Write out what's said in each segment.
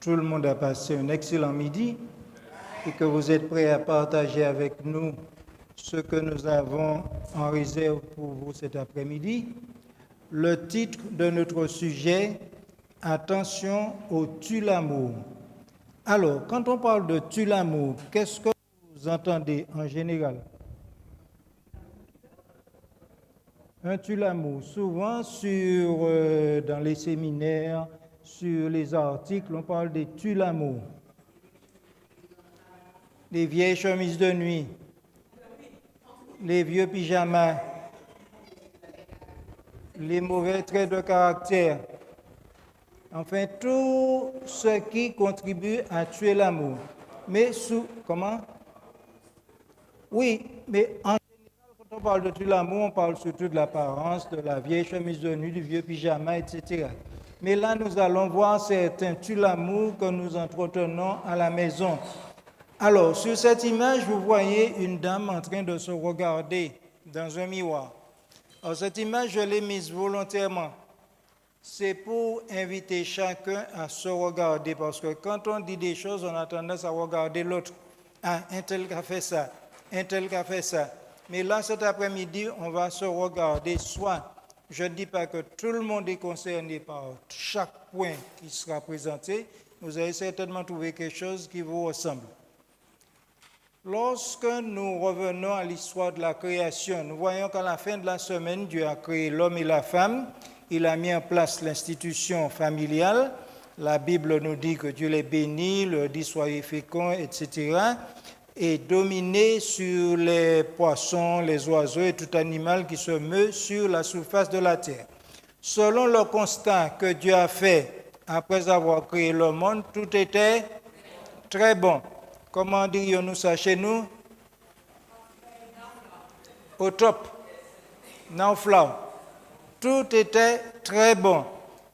tout le monde a passé un excellent midi et que vous êtes prêts à partager avec nous ce que nous avons en réserve pour vous cet après-midi. Le titre de notre sujet, attention au tue l'amour. Alors, quand on parle de tue l'amour, qu'est-ce que vous entendez en général? Un tue l'amour. Souvent, dans les séminaires, sur les articles, on parle des tue l'amour. Les vieilles chemises de nuit, les vieux pyjamas, les mauvais traits de caractère. Enfin, tout ce qui contribue à tuer l'amour. Mais comment? Oui, mais en général, quand on parle de tuer l'amour, on parle surtout de l'apparence, de la vieille chemise de nuit, du vieux pyjama, etc. Mais là, nous allons voir certains tuer l'amour que nous entretenons à la maison. Alors, sur cette image, vous voyez une dame en train de se regarder dans un miroir. Alors, cette image, je l'ai mise volontairement. C'est pour inviter chacun à se regarder, parce que quand on dit des choses, on a tendance à regarder l'autre. Ah, un tel qui a fait ça, un tel qui a fait ça. Mais là, cet après-midi, on va se regarder soit. Je ne dis pas que tout le monde est concerné par chaque point qui sera présenté. Vous allez certainement trouver quelque chose qui vous ressemble. Lorsque nous revenons à l'histoire de la création, nous voyons qu'à la fin de la semaine, Dieu a créé l'homme et la femme. Il a mis en place l'institution familiale. La Bible nous dit que Dieu les bénit, leur dit soyez féconds, etc. Et dominé sur les poissons, les oiseaux et tout animal qui se meut sur la surface de la terre. Selon le constat que Dieu a fait après avoir créé le monde, tout était très bon. Comment dirions-nous ça chez nous? Au top. Non flau. Tout était très bon.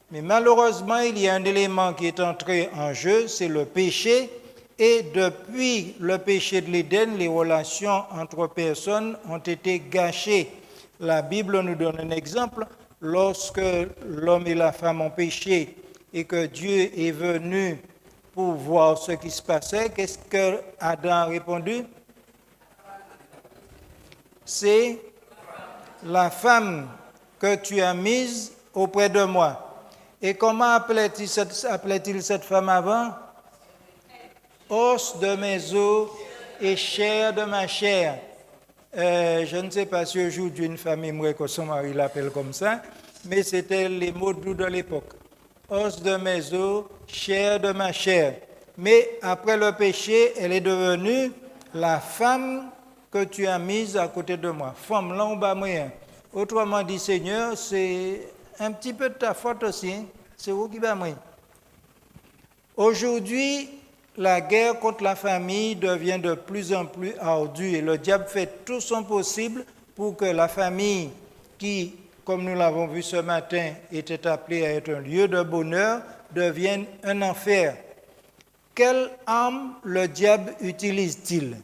Mais malheureusement, il y a un élément qui est entré en jeu, c'est le péché. Et depuis le péché de l'Éden, les relations entre personnes ont été gâchées. La Bible nous donne un exemple. Lorsque l'homme et la femme ont péché et que Dieu est venu pour voir ce qui se passait, qu'est-ce que Adam a répondu? C'est la femme que tu as mise auprès de moi. Et comment appelait-il cette femme avant? Os de mes os et chair de ma chair. Je ne sais pas si aujourd'hui une femme aimerait que son mari l'appelle comme ça, mais c'était les mots doux de l'époque. Os de mes os, chair de ma chair. Mais après le péché, elle est devenue la femme que tu as mise à côté de moi. Femme, là, on bat moyen. Autrement dit, Seigneur, c'est un petit peu de ta faute aussi. Hein? C'est vous qui bat moyen. Aujourd'hui, la guerre contre la famille devient de plus en plus ardue et le diable fait tout son possible pour que la famille qui, comme nous l'avons vu ce matin, était appelée à être un lieu de bonheur, devienne un enfer. Quelle arme le diable utilise-t-il?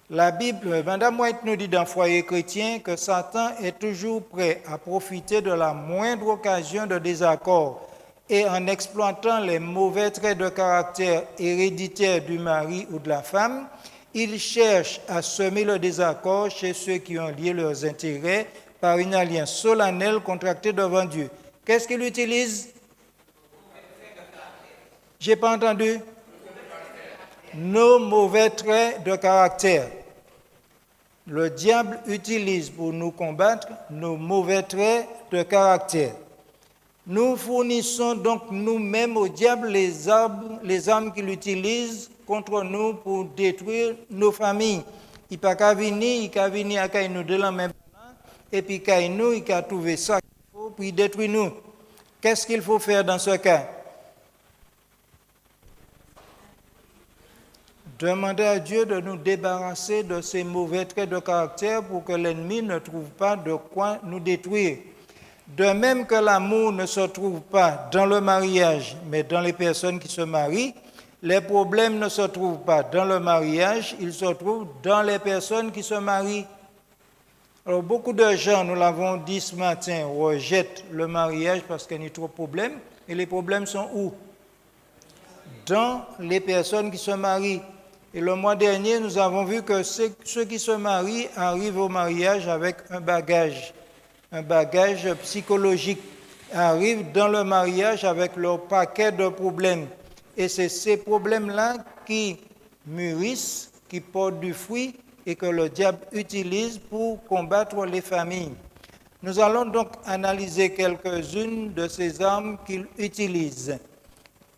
La Bible, Madame White nous dit dans Foyer chrétien que Satan est toujours prêt à profiter de la moindre occasion de désaccord et en exploitant les mauvais traits de caractère héréditaires du mari ou de la femme, il cherche à semer le désaccord chez ceux qui ont lié leurs intérêts par une alliance solennelle contractée devant Dieu. Qu'est-ce qu'il utilise? J'ai pas entendu. Nos mauvais traits de caractère. Le diable utilise pour nous combattre nos mauvais traits de caractère. Nous fournissons donc nous-mêmes au diable les armes qu'il utilise contre nous pour détruire nos familles. Il n'a pas venir, il a venir à nous de la même manière, et puis il a trouvé ça qu'il faut, puis détruire nous. Qu'est-ce qu'il faut faire dans ce cas? Demander à Dieu de nous débarrasser de ces mauvais traits de caractère pour que l'ennemi ne trouve pas de quoi nous détruire. De même que l'amour ne se trouve pas dans le mariage, mais dans les personnes qui se marient, les problèmes ne se trouvent pas dans le mariage, ils se trouvent dans les personnes qui se marient. Alors beaucoup de gens, nous l'avons dit ce matin, rejettent le mariage parce qu'il y a trop de problèmes. Et les problèmes sont où? dans les personnes qui se marient. Et le mois dernier, nous avons vu que ceux qui se marient arrivent au mariage avec un bagage psychologique, arrivent dans le mariage avec leur paquet de problèmes. Et c'est ces problèmes-là qui mûrissent, qui portent du fruit et que le diable utilise pour combattre les familles. Nous allons donc analyser quelques-unes de ces armes qu'il utilise.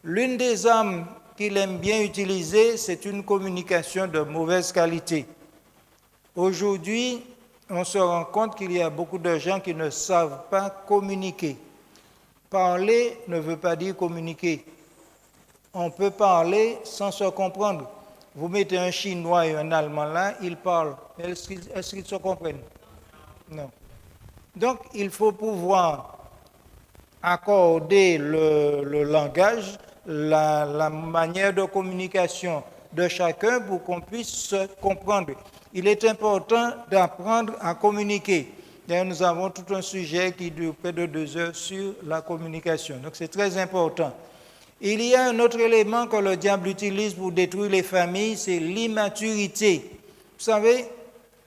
L'une des armes qu'il aime bien utiliser, c'est une communication de mauvaise qualité. Aujourd'hui, on se rend compte qu'il y a beaucoup de gens qui ne savent pas communiquer. Parler ne veut pas dire communiquer. On peut parler sans se comprendre. Vous mettez un Chinois et un Allemand là, ils parlent. Est-ce qu'ils se comprennent? Non. Donc, il faut pouvoir accorder le langage, la manière de communication de chacun pour qu'on puisse se comprendre. Il est important d'apprendre à communiquer. D'ailleurs, nous avons tout un sujet qui dure près de 2 heures sur la communication. Donc, c'est très important. Il y a un autre élément que le diable utilise pour détruire les familles, c'est l'immaturité. Vous savez,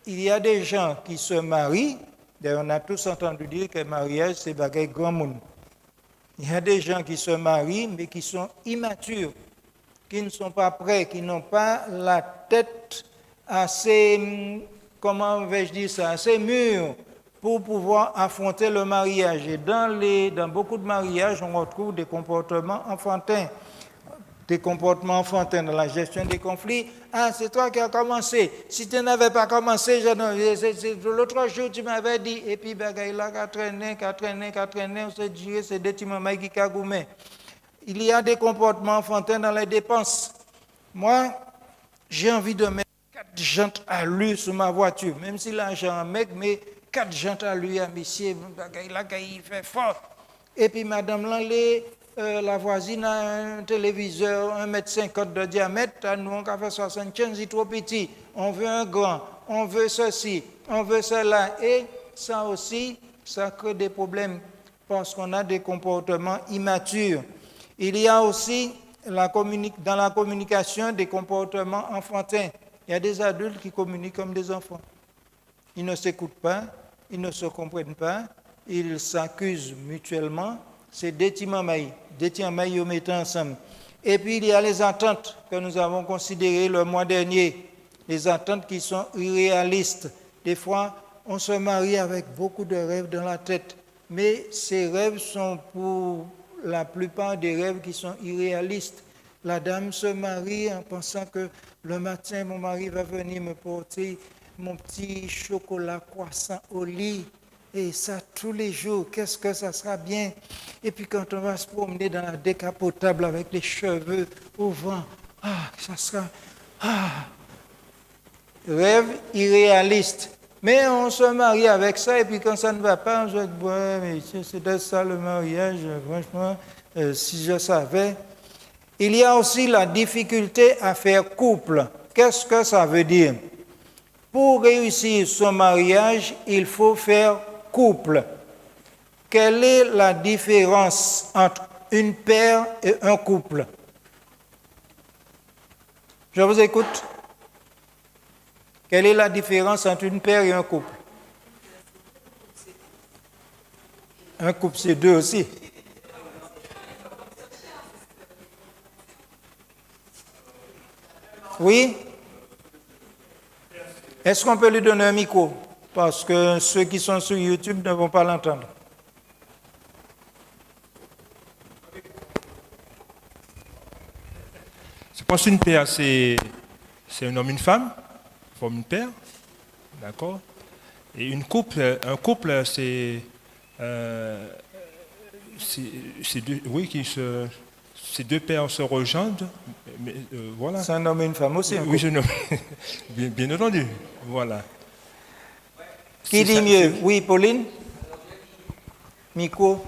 il y a des gens qui se marient. D'ailleurs, on a tous entendu dire que le mariage, c'est bagaille grand monde. Il y a des gens qui se marient, mais qui sont immatures, qui ne sont pas prêts, qui n'ont pas la tête assez, comment vais-je dire ça, assez mûre pour pouvoir affronter le mariage. Et dans beaucoup de mariages, on retrouve des comportements enfantins dans la gestion des conflits. Ah, c'est toi qui as commencé. Si tu n'avais pas commencé, l'autre jour, tu m'avais dit, et puis, il a traîné, on s'est dit, c'est des petits mamans qui cagoumé. Il y a des comportements enfantins dans les dépenses. Moi, j'ai envie de mettre 4 jantes à lui sur ma voiture, même si l'argent est un mec, mais 4 jantes à lui, à monsieur, il fait fort. Et puis, madame Lanley, la voisine a un téléviseur 1,50 m de diamètre, nous on a fait 75, il est trop petit, on veut un grand, on veut ceci, on veut cela, et ça aussi, ça crée des problèmes parce qu'on a des comportements immatures. Il y a aussi dans la communication des comportements enfantins. Il y a des adultes qui communiquent comme des enfants. Ils ne s'écoutent pas, ils ne se comprennent pas, ils s'accusent mutuellement. C'est des timamaïs au mettant ensemble. Et puis il y a les attentes que nous avons considérées le mois dernier, les attentes qui sont irréalistes. Des fois, on se marie avec beaucoup de rêves dans la tête, mais ces rêves sont pour la plupart des rêves qui sont irréalistes. La dame se marie en pensant que le matin, mon mari va venir me porter mon petit chocolat croissant au lit. Et ça, tous les jours, qu'est-ce que ça sera bien. Et puis quand on va se promener dans la décapotable avec les cheveux au vent, ça sera... Rêve irréaliste. Mais on se marie avec ça, et puis quand ça ne va pas, on se dit, ouais, mais c'était ça le mariage, franchement, si je savais. Il y a aussi la difficulté à faire couple. Qu'est-ce que ça veut dire? Pour réussir son mariage, il faut faire couple. Quelle est la différence entre une paire et un couple? Je vous écoute. Quelle est la différence entre une paire et un couple? Un couple, c'est 2 aussi. Oui? Est-ce qu'on peut lui donner un micro? Parce que ceux qui sont sur YouTube ne vont pas l'entendre. Je pense qu'une paire, c'est un homme et une femme, forment une paire, d'accord? Et un couple, c'est ces 2 paires se rejoignent, mais, voilà. C'est un homme et une femme aussi. Oui, bien entendu, voilà. Qui dit mieux? Oui, Pauline? Micro?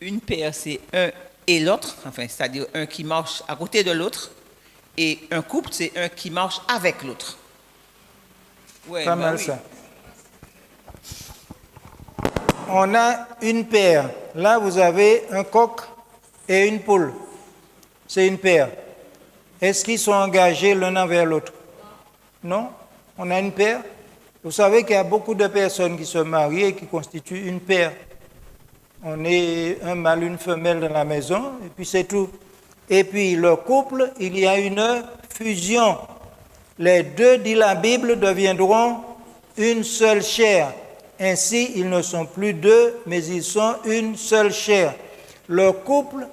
Une paire, c'est un et l'autre, enfin, c'est-à-dire un qui marche à côté de l'autre, et un couple, c'est un qui marche avec l'autre. Ouais, pas mal ça. On a une paire. Là, vous avez un coq et une poule. C'est une paire. Est-ce qu'ils sont engagés l'un envers l'autre? Non? On a une paire. Vous savez qu'il y a beaucoup de personnes qui se marient et qui constituent une paire. On est un mâle, une femelle dans la maison, et puis c'est tout. Et puis le couple, il y a une fusion. Les deux, dit la Bible, deviendront une seule chair. Ainsi, ils ne sont plus deux, mais ils sont une seule chair. Le couple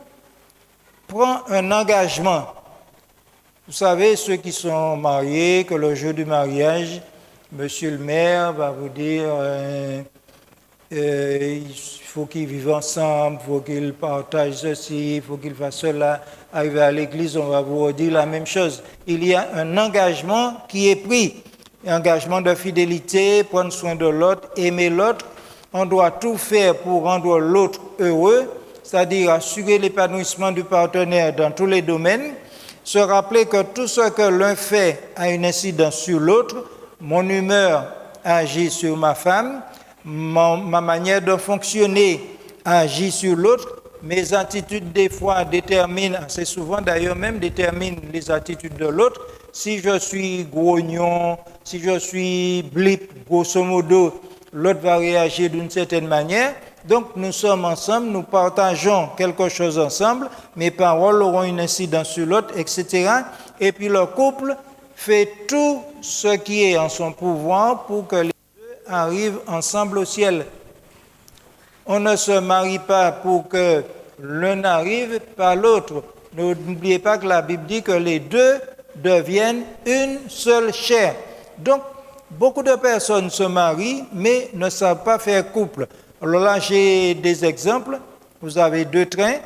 prend un engagement. Vous savez, ceux qui sont mariés, que le jour du mariage, monsieur le maire va vous dire il faut qu'ils vivent ensemble, il faut qu'ils partagent ceci, il faut qu'ils fassent cela. Arrivé à l'église, on va vous redire la même chose. Il y a un engagement qui est pris, un engagement de fidélité, prendre soin de l'autre, aimer l'autre. On doit tout faire pour rendre l'autre heureux, c'est-à-dire assurer l'épanouissement du partenaire dans tous les domaines, se rappeler que tout ce que l'un fait a une incidence sur l'autre. Mon humeur agit sur ma femme, ma manière de fonctionner agit sur l'autre, mes attitudes des fois déterminent, assez souvent d'ailleurs même déterminent les attitudes de l'autre. Si je suis grognon, si je suis blip, grosso modo, l'autre va réagir d'une certaine manière. Donc nous sommes ensemble, nous partageons quelque chose ensemble, mes paroles auront une incidence sur l'autre, etc. Et puis le couple fait tout ce qui est en son pouvoir pour que les deux arrivent ensemble au ciel. On ne se marie pas pour que l'un arrive par l'autre. N'oubliez pas que la Bible dit que les deux deviennent une seule chair. Donc, beaucoup de personnes se marient, mais ne savent pas faire couple. Alors là, j'ai des exemples. Vous avez deux trains,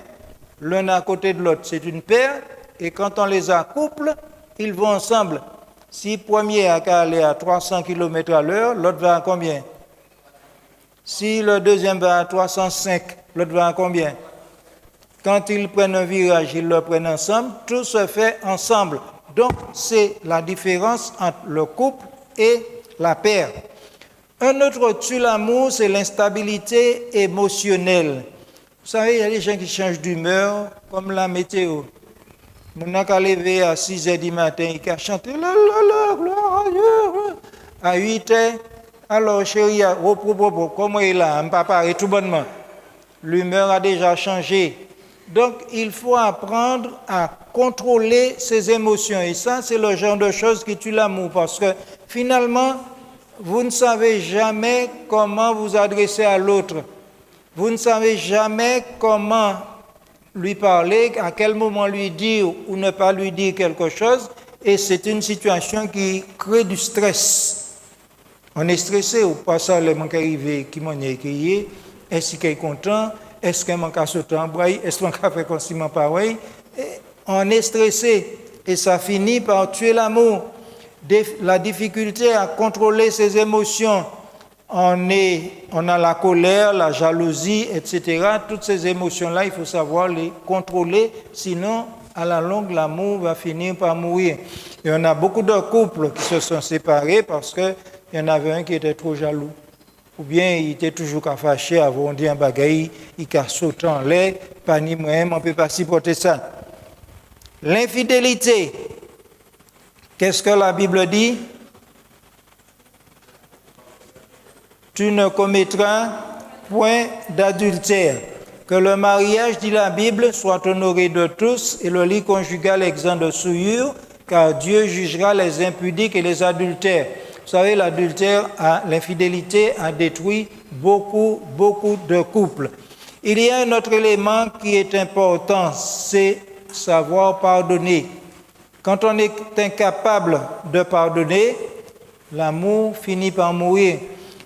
l'un à côté de l'autre, c'est une paire, et quand on les accouple, ils vont ensemble. Si le premier a qu'à aller à 300 km à l'heure, l'autre va à combien? Si le deuxième va à 305, l'autre va à combien? Quand ils prennent un virage, ils le prennent ensemble, tout se fait ensemble. Donc, c'est la différence entre le couple et la paire. Un autre tue l'amour, c'est l'instabilité émotionnelle. Vous savez, il y a des gens qui changent d'humeur, comme la météo. Mon n'a qu'à lever à 6 h du matin, il a chanté la gloire à Dieu. À 8 h, alors chérie, comment il a, un papa, et tout bonnement. L'humeur a déjà changé. Donc, il faut apprendre à contrôler ses émotions. Et ça, c'est le genre de choses qui tue l'amour. Parce que, finalement, vous ne savez jamais comment vous adresser à l'autre. Vous ne savez jamais comment lui parler, à quel moment lui dire ou ne pas lui dire quelque chose. Et c'est une situation qui crée du stress. On est stressé, ou pas ça, les manques arrivés qui m'ont écrit. Est-ce qu'il est content? Est-ce qu'il manque à sauter en braille? Est-ce qu'il a fait constamment pareil? On est stressé et ça finit par tuer l'amour. La difficulté à contrôler ses émotions. On a la colère, la jalousie, etc. Toutes ces émotions-là, il faut savoir les contrôler. Sinon, à la longue, l'amour va finir par mourir. Et on a beaucoup de couples qui se sont séparés parce qu'il y en avait un qui était trop jaloux. Ou bien il était toujours fâché avant de dire un bagaille, il a sauté en l'air, pas ni moi-même, on ne peut pas supporter ça. L'infidélité. Qu'est-ce que la Bible dit? Tu ne commettras point d'adultère. Que le mariage, dit la Bible, soit honoré de tous et le lit conjugal exempt de souillure, car Dieu jugera les impudiques et les adultères. Vous savez, l'infidélité a détruit beaucoup de couples. Il y a un autre élément qui est important, c'est savoir pardonner. Quand on est incapable de pardonner, l'amour finit par mourir.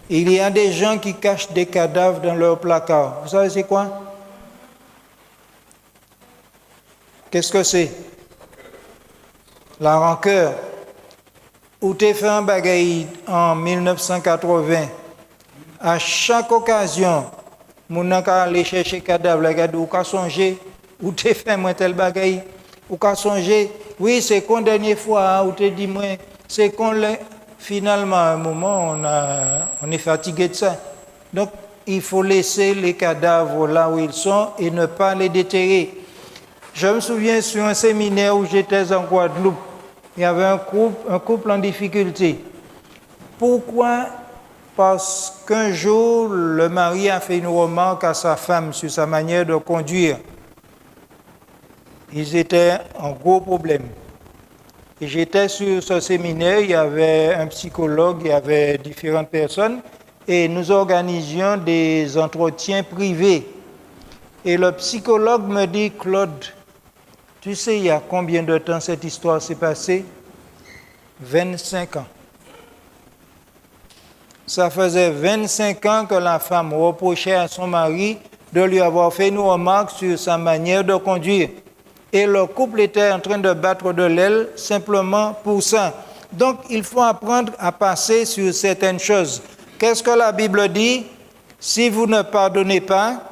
Il y a des gens qui cachent des cadavres dans leur placard. Vous savez c'est quoi? Qu'est-ce que c'est? La rancœur. Ou t'es fait un bagaille en 1980. À chaque occasion, mon n'a qu'à aller chercher cadavre, ou qu'à songer, ou t'es fait moi tel bagaille, ou qu'à songer, oui, c'est qu'on dernière fois, ou t'es dit moi, c'est qu'on finalement, à un moment, on est fatigué de ça. Donc, il faut laisser les cadavres là où ils sont et ne pas les déterrer. Je me souviens sur un séminaire où j'étais en Guadeloupe, il y avait un couple en difficulté. Pourquoi? Parce qu'un jour, le mari a fait une remarque à sa femme sur sa manière de conduire. Ils étaient en gros problème. Et j'étais sur ce séminaire, il y avait un psychologue, il y avait différentes personnes, et nous organisions des entretiens privés. Et le psychologue me dit, Claude, tu sais, il y a combien de temps cette histoire s'est passée? 25 ans. Ça faisait 25 ans que la femme reprochait à son mari de lui avoir fait une remarque sur sa manière de conduire. Et le couple était en train de battre de l'aile simplement pour ça. Donc, il faut apprendre à passer sur certaines choses. Qu'est-ce que la Bible dit? Si vous ne pardonnez pas,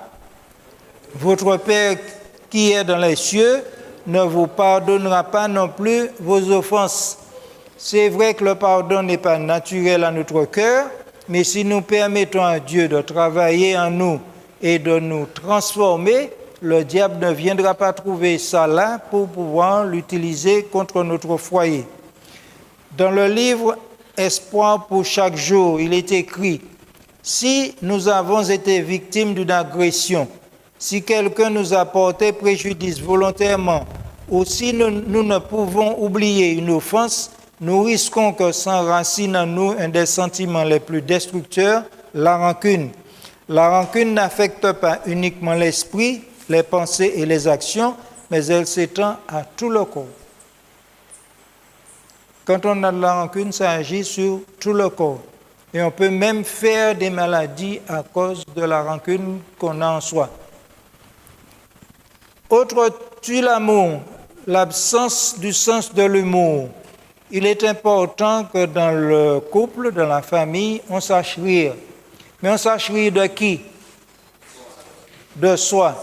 votre Père qui est dans les cieux ne vous pardonnera pas non plus vos offenses. C'est vrai que le pardon n'est pas naturel à notre cœur, mais si nous permettons à Dieu de travailler en nous et de nous transformer, le diable ne viendra pas trouver ça là pour pouvoir l'utiliser contre notre foyer. Dans le livre Espoir pour chaque jour, il est écrit, si nous avons été victimes d'une agression, si quelqu'un nous a porté préjudice volontairement, ou si nous ne pouvons oublier une offense, nous risquons que s'enracine en nous un des sentiments les plus destructeurs, la rancune. La rancune n'affecte pas uniquement l'esprit, les pensées et les actions, mais elle s'étend à tout le corps. Quand on a de la rancune, ça agit sur tout le corps. Et on peut même faire des maladies à cause de la rancune qu'on a en soi. Autre tue l'amour, l'absence du sens de l'humour. Il est important que dans le couple, dans la famille, on sache rire. Mais on sache rire de qui? De soi.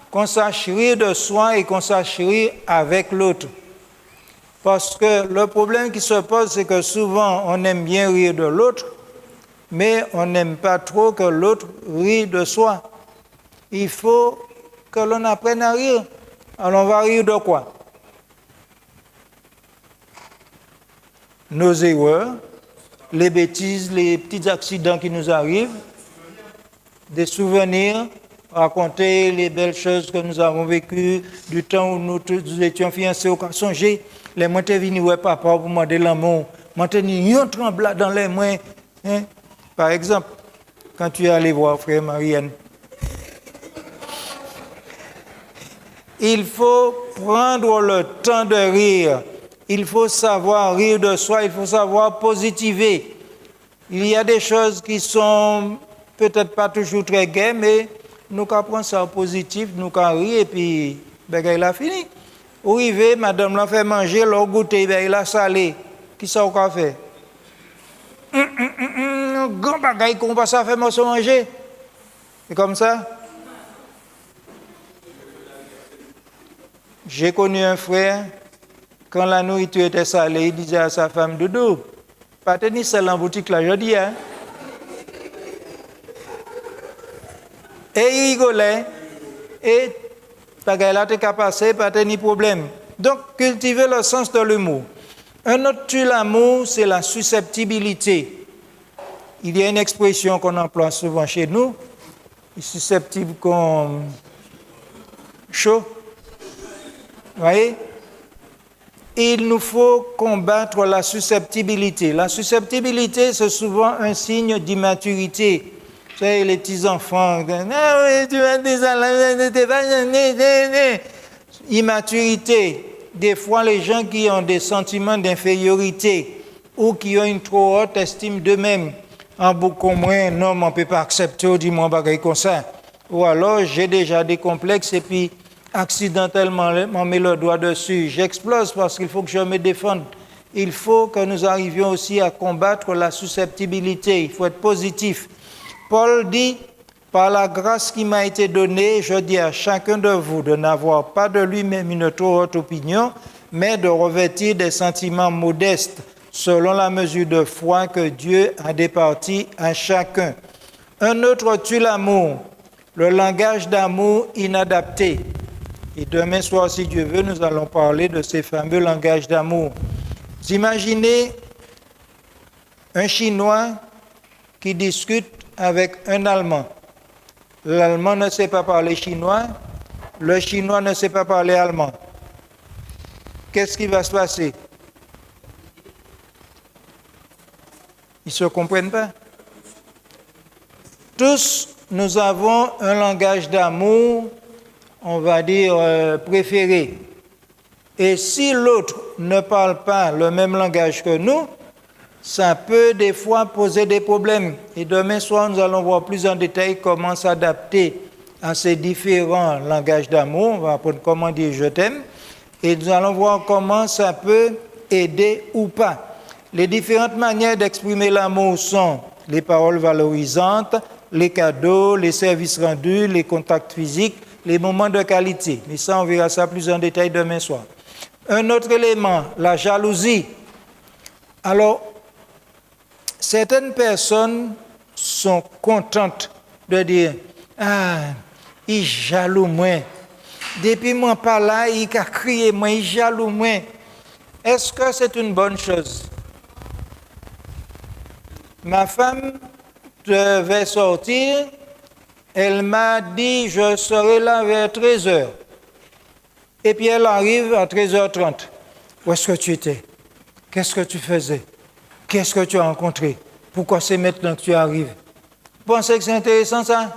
Qu'on sache rire de soi et qu'on sache rire avec l'autre. Parce que le problème qui se pose, c'est que souvent, on aime bien rire de l'autre, mais on n'aime pas trop que l'autre rie de soi. Il faut que l'on apprenne à rire. Alors on va rire de quoi? Nos erreurs, les bêtises, les petits accidents qui nous arrivent, des souvenirs, raconter les belles choses que nous avons vécues, du temps où nous étions fiancés au cas songer. Les mois t'es venu ouais papa pour demander l'amour, moi t'es ni un tremblant dans les mains. Hein? Par exemple, quand tu es allé voir frère Marianne, il faut prendre le temps de rire. Il faut savoir rire de soi, il faut savoir positiver. Il y a des choses qui sont peut-être pas toujours très gaies, mais nous apprenons ça en positif, nous rire et puis il a fini. Ou arrivé, madame l'a fait manger, l'eau goûté, il a salé. Qui ça au café? Grand bagaille qu'on passe à faire manger. C'est comme ça. J'ai connu un frère, quand la nourriture était salée, il disait à sa femme, Doudou, pas tenir celle en boutique là, je dis, hein. Et il rigolait, et bagaille là, t'es qu'à passer, pas tenir problème. Donc, cultiver le sens de l'humour. Un autre tue l'amour, c'est la susceptibilité. Il y a une expression qu'on emploie souvent chez nous, susceptible comme chaud. Vous voyez? Il nous faut combattre la susceptibilité. La susceptibilité, c'est souvent un signe d'immaturité. Vous savez, les petits-enfants, ah oui, tu vas immaturité. Des fois, les gens qui ont des sentiments d'infériorité ou qui ont une trop haute estime d'eux-mêmes, en beaucoup moins, un homme, on ne peut pas accepter, dis-moi, bagaille comme ça. Ou alors, j'ai déjà des complexes et puis, accidentellement, on met le doigt dessus. J'explose parce qu'il faut que je me défende. Il faut que nous arrivions aussi à combattre la susceptibilité. Il faut être positif. Paul dit, par la grâce qui m'a été donnée, je dis à chacun de vous de n'avoir pas de lui-même une trop haute opinion, mais de revêtir des sentiments modestes, selon la mesure de foi que Dieu a départie à chacun. Un autre tue l'amour, le langage d'amour inadapté. Et demain soir, si Dieu veut, nous allons parler de ces fameux langages d'amour. Vous imaginez un Chinois qui discute avec un Allemand. L'Allemand ne sait pas parler chinois, le Chinois ne sait pas parler allemand. Qu'est-ce qui va se passer? Ils ne se comprennent pas. Tous, nous avons un langage d'amour, on va dire, préféré. Et si l'autre ne parle pas le même langage que nous, ça peut des fois poser des problèmes. Et demain soir, nous allons voir plus en détail comment s'adapter à ces différents langages d'amour. On va apprendre comment dire « je t'aime ». Et nous allons voir comment ça peut aider ou pas. Les différentes manières d'exprimer l'amour sont les paroles valorisantes, les cadeaux, les services rendus, les contacts physiques, les moments de qualité. Mais ça, on verra ça plus en détail demain soir. Un autre élément, la jalousie. Alors, certaines personnes sont contentes de dire « Ah, il jaloux moi. Depuis moi pas là, il a crié moi, il jaloux moi. » Est-ce que c'est une bonne chose? Ma femme devait sortir, elle m'a dit « Je serai là vers 13h ». Et puis elle arrive à 13h30. Où est-ce que tu étais? Qu'est-ce que tu faisais? Qu'est-ce que tu as rencontré? Pourquoi c'est maintenant que tu arrives? Vous pensez que c'est intéressant ça?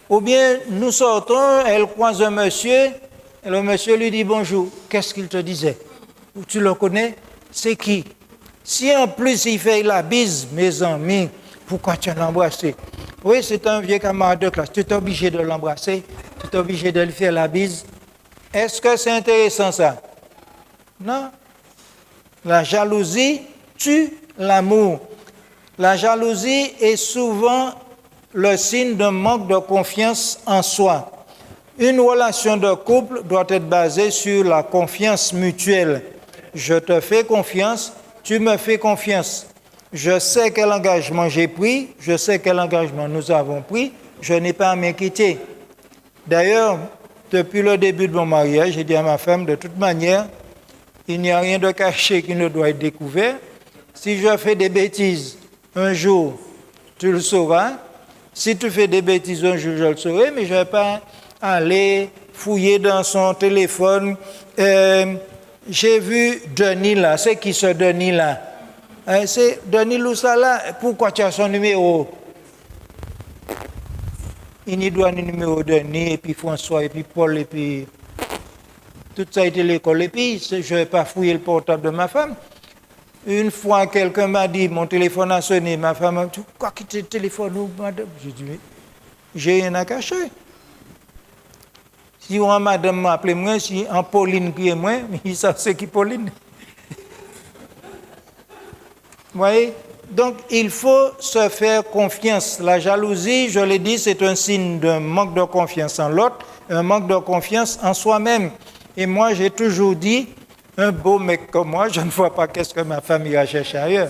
Ou bien nous sortons, elle croise un monsieur, et le monsieur lui dit bonjour. Qu'est-ce qu'il te disait? Tu le connais? C'est qui? Si en plus il fait la bise, mes amis, pourquoi tu l'as embrassé? Oui, c'est un vieux camarade de classe. Tu es obligé de l'embrasser, tu es obligé de lui faire la bise. Est-ce que c'est intéressant ça? Non. La jalousie tue l'amour. La jalousie est souvent le signe d'un manque de confiance en soi. Une relation de couple doit être basée sur la confiance mutuelle. Je te fais confiance, tu me fais confiance. Je sais quel engagement j'ai pris, je sais quel engagement nous avons pris, je n'ai pas à m'inquiéter. D'ailleurs, depuis le début de mon mariage, j'ai dit à ma femme, de toute manière, il n'y a rien de caché qui ne doit être découvert. Si je fais des bêtises, un jour, tu le sauras. Si tu fais des bêtises, un jour, je le saurai, mais je ne vais pas aller fouiller dans son téléphone. J'ai vu Denis là. C'est qui ce Denis là? C'est Denis Loussala. Pourquoi tu as son numéro? Il y doit un numéro Denis, et puis François, et puis Paul, et puis... Tout ça a été l'école. Et puis, je ne vais pas fouiller le portable de ma femme. Une fois, quelqu'un m'a dit, mon téléphone a sonné. Ma femme m'a dit, quoi que tu téléphones, madame? J'ai dit, mais j'ai rien à cacher. Si on madame m'a appelé moi, si en Pauline qui est moi, ils savent c'est qui Pauline. Vous voyez? Donc, il faut se faire confiance. La jalousie, je l'ai dit, c'est un signe d'un manque de confiance en l'autre, un manque de confiance en soi-même. Et moi, j'ai toujours dit, un beau mec comme moi, je ne vois pas qu'est-ce que ma femme ira chercher ailleurs.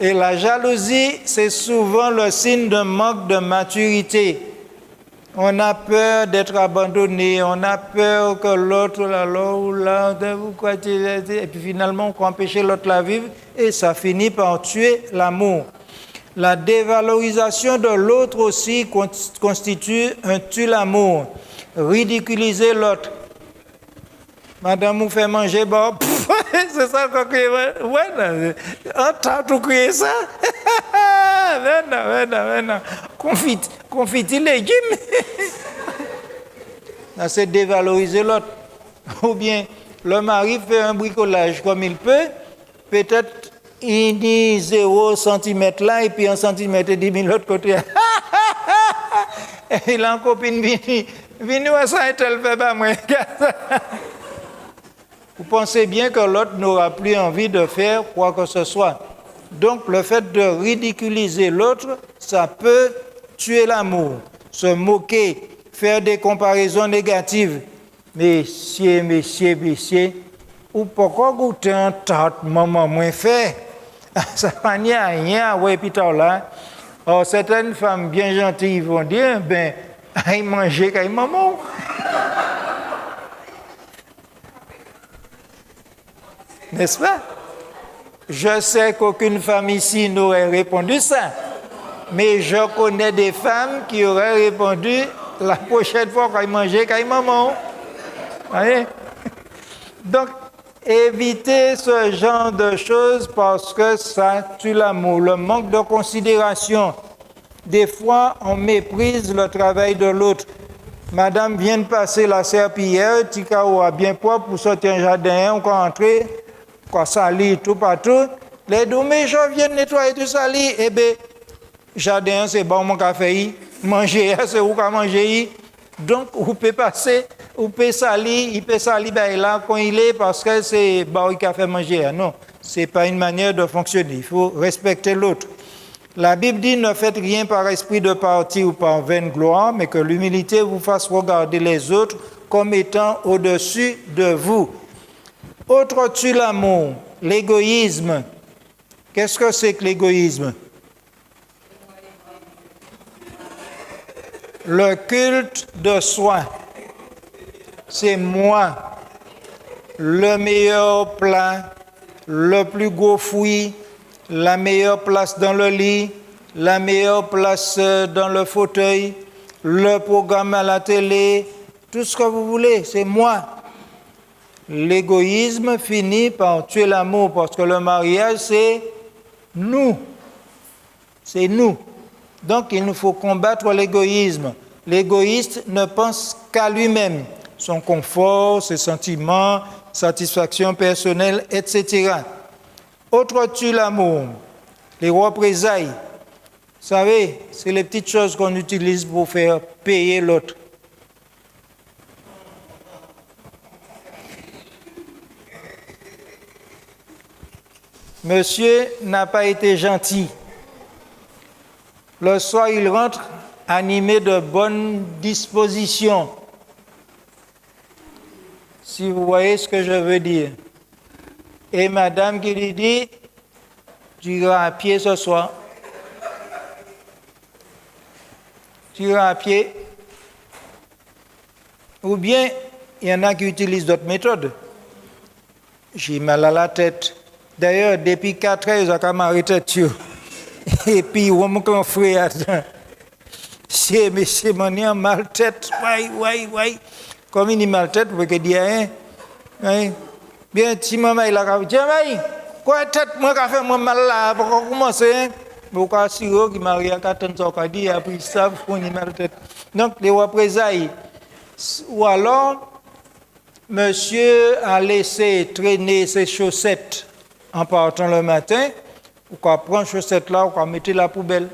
Et la jalousie, c'est souvent le signe d'un manque de maturité. On a peur d'être abandonné, on a peur que l'autre, et puis finalement, on peut empêcher l'autre de la vivre, et ça finit par tuer l'amour. La dévalorisation de l'autre aussi constitue un tue-l'amour. Ridiculiser l'autre. Madame vous fait manger, bon, c'est ça qu'on crie. Ouais, entends tout crier ça? Non. Confit légumes. C'est dévaloriser l'autre. Ou bien, le mari fait un bricolage comme il peut, peut-être il dit 0 cm là, et puis 1 cm et demi de l'autre côté. Et il a une copine, vini, ça, et elle fait pas moins. Vous pensez bien que l'autre n'aura plus envie de faire quoi que ce soit. Donc, le fait de ridiculiser l'autre, ça peut tuer l'amour. Se moquer, faire des comparaisons négatives. Messieurs, ou pourquoi goûter un tarte, maman moins fait? Ça n'y a rien, ouais, puis là. Or, certaines femmes bien gentilles vont dire, ben, aïe manger qu'aïe maman. N'est-ce pas? Je sais qu'aucune femme ici n'aurait répondu ça, mais je connais des femmes qui auraient répondu la prochaine fois qu'aïe manger qu'aïe maman. Voyez? Donc, évitez ce genre de choses parce que ça tue l'amour. Le manque de considération. Des fois, on méprise le travail de l'autre. Madame vient de passer la serpillière, Tikao a bien propre pour sortir un jardin, on peut entrer, quoi salir tout partout. Les deux, mais je viens de nettoyer tout sali. Eh bien, jardin, c'est bon, mon café, manger, c'est où qu'à manger. Donc, vous pouvez passer, vous pouvez salir, il peut salir ben, là quand il est parce que c'est bon, il a fait manger. Non, ce n'est pas une manière de fonctionner. Il faut respecter l'autre. La Bible dit ne faites rien par esprit de parti ou par vaine gloire, mais que l'humilité vous fasse regarder les autres comme étant au-dessus de vous. Autre tue l'amour, l'égoïsme. Qu'est-ce que c'est que l'égoïsme? Le culte de soi. C'est moi, le meilleur plat, le plus gros fruit, la meilleure place dans le lit, la meilleure place dans le fauteuil, le programme à la télé, tout ce que vous voulez, c'est moi. L'égoïsme finit par tuer l'amour parce que le mariage, c'est nous. C'est nous. Donc, il nous faut combattre l'égoïsme. L'égoïste ne pense qu'à lui-même, son confort, ses sentiments, satisfaction personnelle, etc. Autre tue l'amour, les représailles. Vous savez, c'est les petites choses qu'on utilise pour faire payer l'autre. Monsieur n'a pas été gentil. Le soir, il rentre animé de bonnes dispositions. Si vous voyez ce que je veux dire. Et madame qui lui dit, tu iras à pied ce soir. Tu iras à pied. Ou bien, il y en a qui utilisent d'autres méthodes. J'ai mal à la tête. D'ailleurs, depuis 4 heures, ils ont m'arrêté dessus. Et puis, on m'a frère. C'est monsieur, mon mal tête. Ouais. Comme il est mal tête, vous pouvez dire, hein? Bien, si maman il a dit, quoi tête, moi, qui fait moi mal là, pourquoi commencer, hein? Pourquoi sirop qui m'a rien qu'à attendre, qui a dit, après ça, vous prenez mal tête. Donc, les représailles. Ou alors, monsieur a laissé traîner ses chaussettes en partant le matin, ou qu'on prend chaussettes là, ou qu'on mette la poubelle.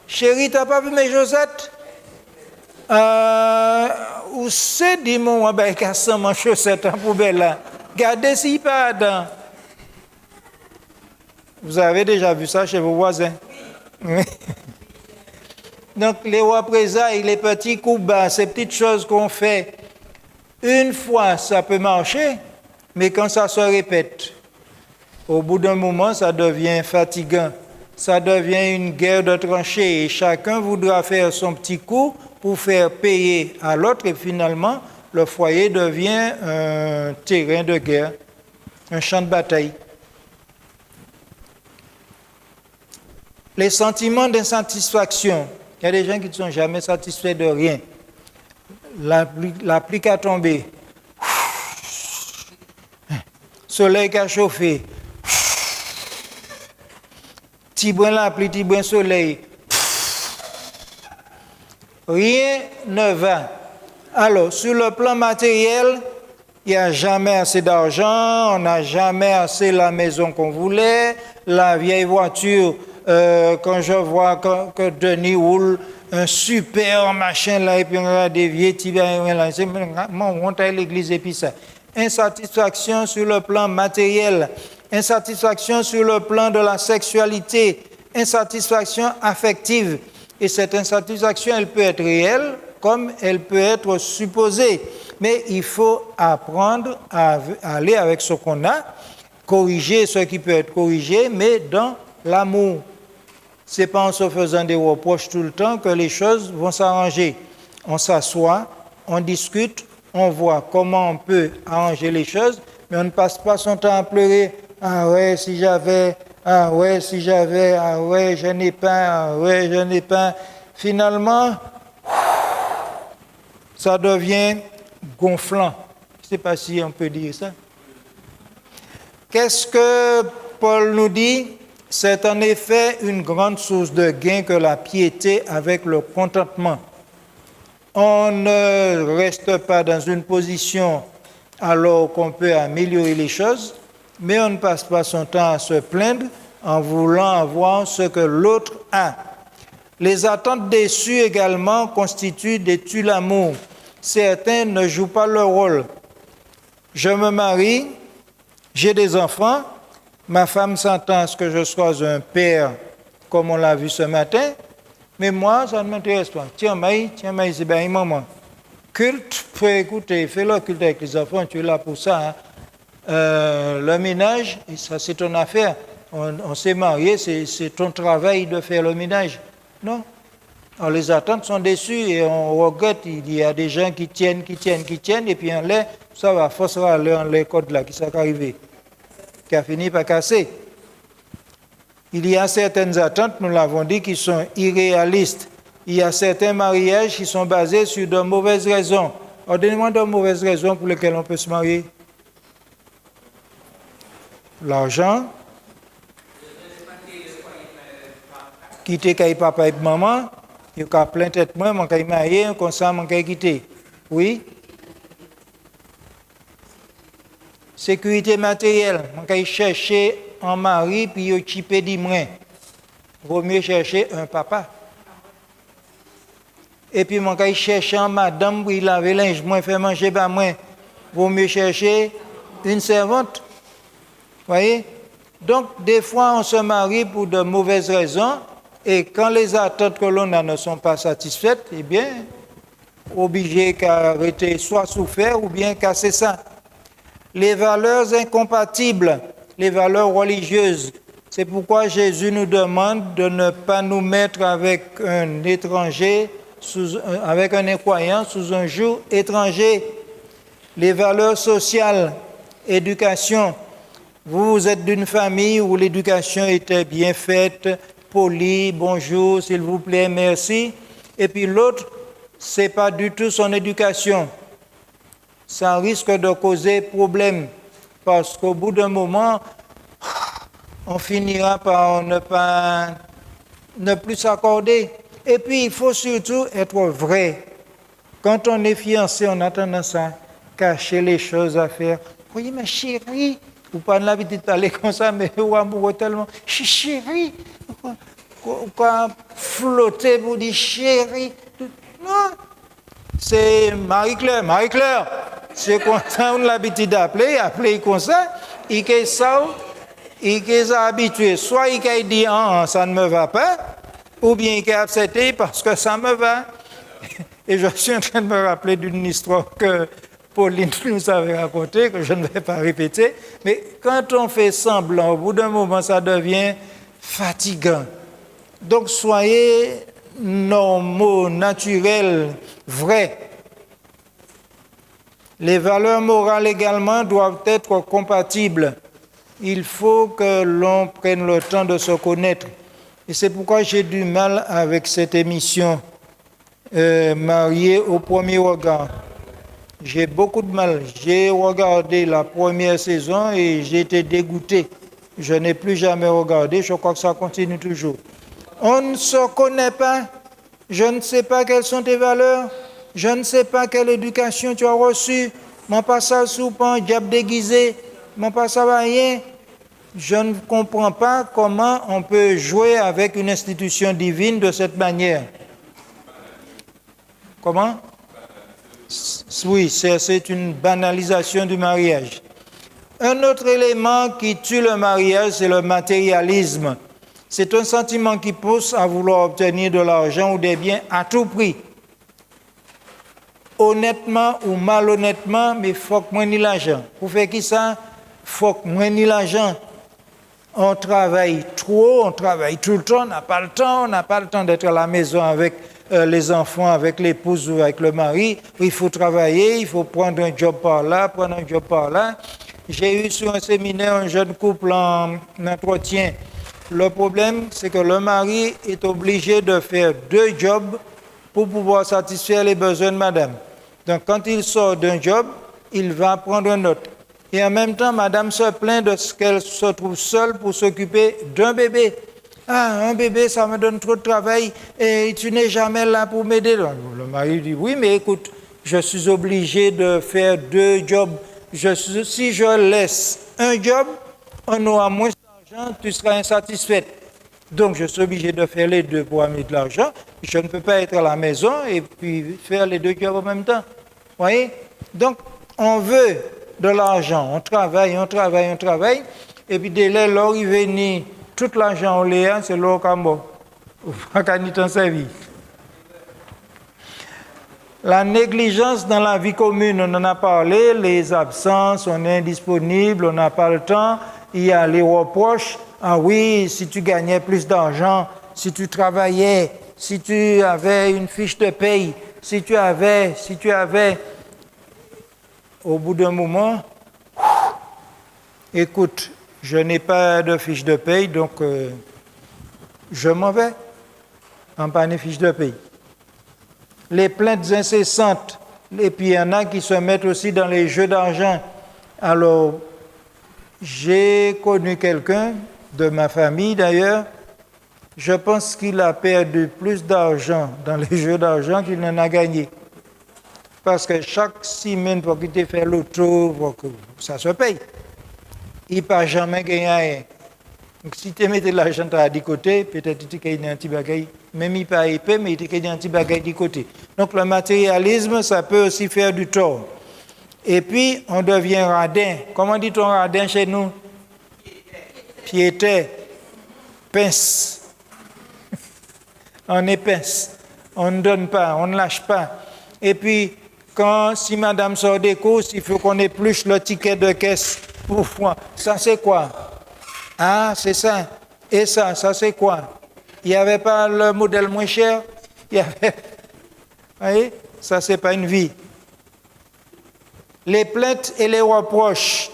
Chérie, t'as pas vu mes chaussettes? Où c'est, dis-moi, ben, casse mon chaussette en poubelle là. Gardez s'il pas dedans. Vous avez déjà vu ça chez vos voisins? Donc, les représailles, les petits coups bas, ces petites choses qu'on fait, une fois, ça peut marcher, mais quand ça se répète, au bout d'un moment, ça devient fatigant. Ça devient une guerre de tranchées et chacun voudra faire son petit coup pour faire payer à l'autre et finalement, le foyer devient un terrain de guerre, un champ de bataille. Les sentiments d'insatisfaction. Il y a des gens qui ne sont jamais satisfaits de rien. La pluie qui a tombé. Soleil qui a chauffé. Petit brin la pluie, petit brin soleil. Rien ne va. Alors, sur le plan matériel, il n'y a jamais assez d'argent, on n'a jamais assez la maison qu'on voulait, la vieille voiture, quand je vois que Denis roule un super machin là, et puis on a des vieux types, on monte à l'église et puis ça. Insatisfaction sur le plan matériel, insatisfaction sur le plan de la sexualité, insatisfaction affective. Et cette insatisfaction, elle peut être réelle comme elle peut être supposée. Mais il faut apprendre à aller avec ce qu'on a corriger ce qui peut être corrigé, mais dans l'amour. Ce n'est pas en se faisant des reproches tout le temps que les choses vont s'arranger. On s'assoit, on discute, on voit comment on peut arranger les choses, mais on ne passe pas son temps à pleurer. Ah ouais, si j'avais, ah ouais, si j'avais, ah ouais, je n'ai pas, ah ouais, je n'ai pas. Finalement, ça devient gonflant. Je ne sais pas si on peut dire ça. Qu'est-ce que Paul nous dit? C'est en effet une grande source de gain que la piété avec le contentement. On ne reste pas dans une position alors qu'on peut améliorer les choses, mais on ne passe pas son temps à se plaindre en voulant avoir ce que l'autre a. Les attentes déçues également constituent des tues l'amour. Certains ne jouent pas leur rôle. Je me marie, j'ai des enfants, ma femme s'attend à ce que je sois un père, comme on l'a vu ce matin, mais moi, ça ne m'intéresse pas. Tiens, Maï, c'est bien maman. Culte, faut écouter, fais le culte avec les enfants, tu es là pour ça. Hein. Le ménage, ça c'est ton affaire. On s'est marié, c'est ton travail de faire le ménage. Non. Alors, les attentes sont déçues et on regrette. Il y a des gens qui tiennent, et puis en l'air, ça va, forcément les codes là, qui sont arrivés, qui a fini par casser. Il y a certaines attentes, nous l'avons dit, qui sont irréalistes. Il y a certains mariages qui sont basés sur de mauvaises raisons. Alors, donnez-moi de mauvaises raisons pour lesquelles on peut se marier. L'argent, quitter quand papa et maman, il y a plein de tête moi, mon caille marié, comme ça, mon caille quitter. Oui. Sécurité matérielle, mon caille chercher un mari, puis il chipé du moins. Vaut mieux chercher un papa. Et puis mon caille chercher un madame, puis il laver linge, moi faire manger, ben moi. Vaut mieux chercher une servante. Voyez? Donc, des fois, on se marie pour de mauvaises raisons, et quand les attentes que l'on a ne sont pas satisfaites, eh bien, obligé qu'arrêter soit souffert ou bien casser ça. Les valeurs incompatibles, les valeurs religieuses, c'est pourquoi Jésus nous demande de ne pas nous mettre avec un étranger, avec un incroyant sous un joug étranger. Les valeurs sociales, éducation. Vous êtes d'une famille où l'éducation était bien faite, polie, bonjour, s'il vous plaît, merci. Et puis l'autre, ce n'est pas du tout son éducation. Ça risque de causer problème parce qu'au bout d'un moment, on finira par ne plus s'accorder. Et puis, il faut surtout être vrai. Quand on est fiancé, on a tendance à cacher les choses à faire. Oui, ma chérie, ou pas de l'habitude de parler comme ça, mais ou amoureux tellement. Chérie, quoi, flotter pour dire chérie. Non, c'est Marie-Claire. C'est comme ça, on a l'habitude d'appeler comme ça. Il est habitué. Soit il dit ça ne me va pas, ou bien il est accepté parce que ça me va. Et je suis en train de me rappeler d'une histoire que Pauline nous avait racontée, que je ne vais pas répéter. Mais quand on fait semblant, au bout d'un moment, ça devient fatigant. Donc soyez normaux, naturels, vrais. Les valeurs morales également doivent être compatibles. Il faut que l'on prenne le temps de se connaître. Et c'est pourquoi j'ai du mal avec cette émission Marié au premier regard. J'ai beaucoup de mal. J'ai regardé la première saison et j'ai été dégoûté. Je n'ai plus jamais regardé. Je crois que ça continue toujours. On ne se connaît pas. Je ne sais pas quelles sont tes valeurs. Je ne sais pas quelle éducation tu as reçue. M'en passe à soupant, diable déguisé. M'en passe à rien. Je ne comprends pas comment on peut jouer avec une institution divine de cette manière. Comment? Oui, c'est une banalisation du mariage. Un autre élément qui tue le mariage, c'est le matérialisme. C'est un sentiment qui pousse à vouloir obtenir de l'argent ou des biens à tout prix. Honnêtement ou malhonnêtement, mais il faut que moi ni l'argent. Pour faire qui ça? faut que moi ni l'argent. On travaille trop, on travaille tout le temps, on n'a pas le temps d'être à la maison avec les enfants, avec l'épouse ou avec le mari. Il faut travailler, il faut prendre un job par là, prendre un job par là. J'ai eu sur un séminaire un jeune couple en entretien. Le problème, c'est que le mari est obligé de faire 2 jobs pour pouvoir satisfaire les besoins de madame. Donc, quand il sort d'un job, il va prendre un autre. Et en même temps, madame se plaint de ce qu'elle se trouve seule pour s'occuper d'un bébé. Ah, un bébé, ça me donne trop de travail et tu n'es jamais là pour m'aider. Le mari dit, oui, mais écoute, je suis obligé de faire 2 jobs. Si je laisse un job, on aura moins d'argent, tu seras insatisfaite. Donc, je suis obligé de faire les 2 pour amener de l'argent. Je ne peux pas être à la maison et puis faire les 2 jobs en même temps. Vous voyez? Donc, on veut de l'argent. On travaille. Et puis, dès lors, il vient tout l'argent au léa, c'est l'eau cambo. Pas qu'à ni t'en servir. La négligence dans la vie commune, on en a parlé, les absences, on est indisponible, on n'a pas le temps. Il y a les reproches. Ah oui, si tu gagnais plus d'argent, si tu travaillais, si tu avais une fiche de paye, si tu avais. Au bout d'un moment, écoute, je n'ai pas de fiche de paye, donc je m'en vais en pas de fiche de paye. Les plaintes incessantes, et puis il y en a qui se mettent aussi dans les jeux d'argent. Alors, j'ai connu quelqu'un, de ma famille d'ailleurs, je pense qu'il a perdu plus d'argent dans les jeux d'argent qu'il n'en a gagné. Parce que chaque semaine, pour qu'il te fait l'auto, pour que ça se paye, il n'a pas jamais gagné rien. Donc, si tu mets de l'argent à du côté, peut-être que tu gagnes un petit bagage, même il pas épais, mais tu gagnes un petit bagage du côté. Donc, le matérialisme, ça peut aussi faire du tort. Et puis, on devient radin. Comment dit-on radin chez nous? Piété, pince. On est pince. On ne donne pas, on ne lâche pas. Et puis, si madame sort des courses, il faut qu'on épluche le ticket de caisse pour voir. Ça, c'est quoi? Ah, c'est ça. Et ça c'est quoi? Il n'y avait pas le modèle moins cher? Vous voyez? Ça, c'est pas une vie. Les plaintes et les reproches.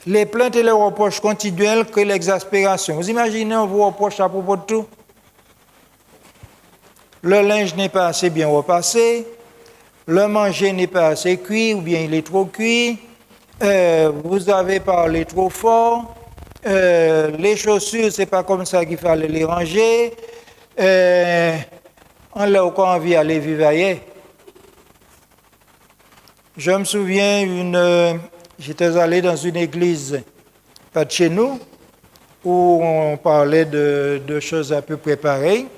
Les plaintes et les reproches continuels que l'exaspération. Vous imaginez, on vous reproche à propos de tout? Le linge n'est pas assez bien repassé. Le manger n'est pas assez cuit ou bien il est trop cuit. Vous avez parlé trop fort. Les chaussures, c'est pas comme ça qu'il fallait les ranger. On l'a encore envie d'aller vivre ailleurs. Je me souviens, j'étais allé dans une église pas de chez nous où on parlait de choses à peu près pareilles.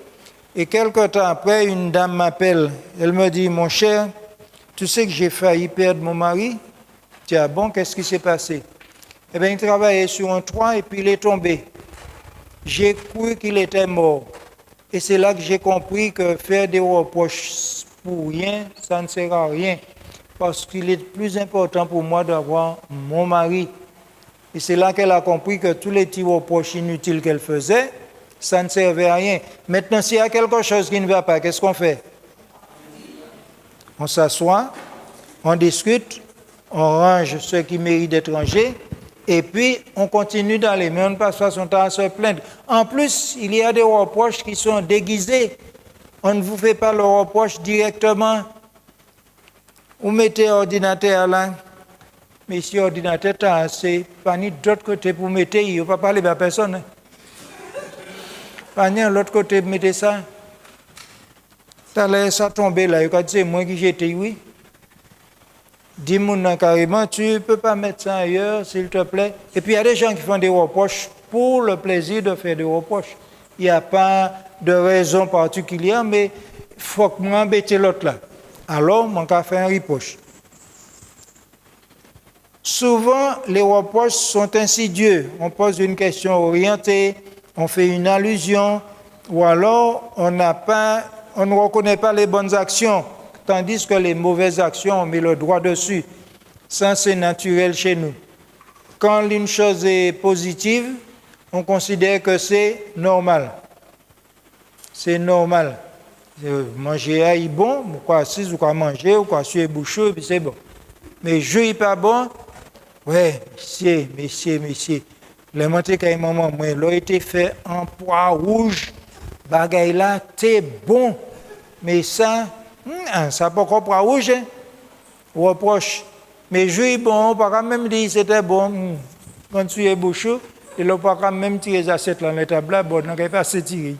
Et quelque temps après, une dame m'appelle. Elle me dit, mon cher, tu sais que j'ai failli perdre mon mari? Je dis, ah bon, qu'est-ce qui s'est passé? Eh bien, il travaillait sur un toit et puis il est tombé. J'ai cru qu'il était mort. Et c'est là que j'ai compris que faire des reproches pour rien, ça ne sert à rien. Parce qu'il est plus important pour moi d'avoir mon mari. Et c'est là qu'elle a compris que tous les petits reproches inutiles qu'elle faisait, ça ne servait à rien. Maintenant, s'il y a quelque chose qui ne va pas, qu'est-ce qu'on fait? On s'assoit, on discute, on range ce qui mérite d'être rangé, et puis on continue d'aller. Mais on ne passe pas son temps à se plaindre. En plus, il y a des reproches qui sont déguisés. On ne vous fait pas le reproche directement. Vous mettez l'ordinateur là, mais si l'ordinateur est assez, pas ni d'autre côté pour mettre, il ne va pas parler à personne. Pas ni de l'autre côté pour mettre ça. Ça laisse ça tomber là, quand c'est moi qui j'étais, oui. Dis-moi carrément, tu ne peux pas mettre ça ailleurs, s'il te plaît. Et puis il y a des gens qui font des reproches pour le plaisir de faire des reproches. Il n'y a pas de raison particulière, mais il faut que moi embêter l'autre là. Alors, mon cas fait un reproche. Souvent, les reproches sont insidieux. On pose une question orientée, on fait une allusion, ou alors on ne reconnaît pas les bonnes actions, tandis que les mauvaises actions, on met le doigt dessus. Ça, c'est naturel chez nous. quand une chose est positive, on considère que c'est normal. C'est normal. Manger est bon, ou quoi assis, ou quoi manger, ou quoi suer bouchon, puis c'est bon. Mais jeu n'est pas bon, ouais, messieurs. Le monté qu'à maman, moi, l'a été fait en pois rouge, bagaille là, c'est bon. Mais ça, ça pas encore pois rouge, hein? Reproche. Mais jeu est bon, on peut quand même dire c'était bon. Quand tu es bouchon, et on peut quand même tirer les assiettes dans la table, bon, on n'a pas se tirer.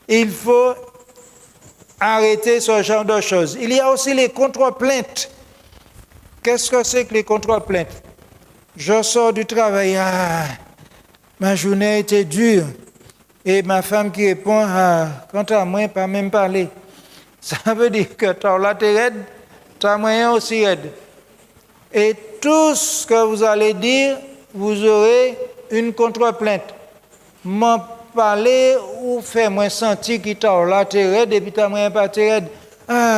Il faut arrêter ce genre de choses. Il y a aussi les contre-plaintes. Qu'est-ce que c'est que les contre-plaintes? Je sors du travail, ma journée était dure. Et ma femme qui répond, quant à moi, pas même parler. Ça veut dire que tu as là, tu es raide, tu as moyen aussi raide. Et tout ce que vous allez dire, vous aurez une contre-plainte. M'en parler ou faire moi sentir qu'il t'a là, tu es raide, et puis tu as moyen pas tu raide.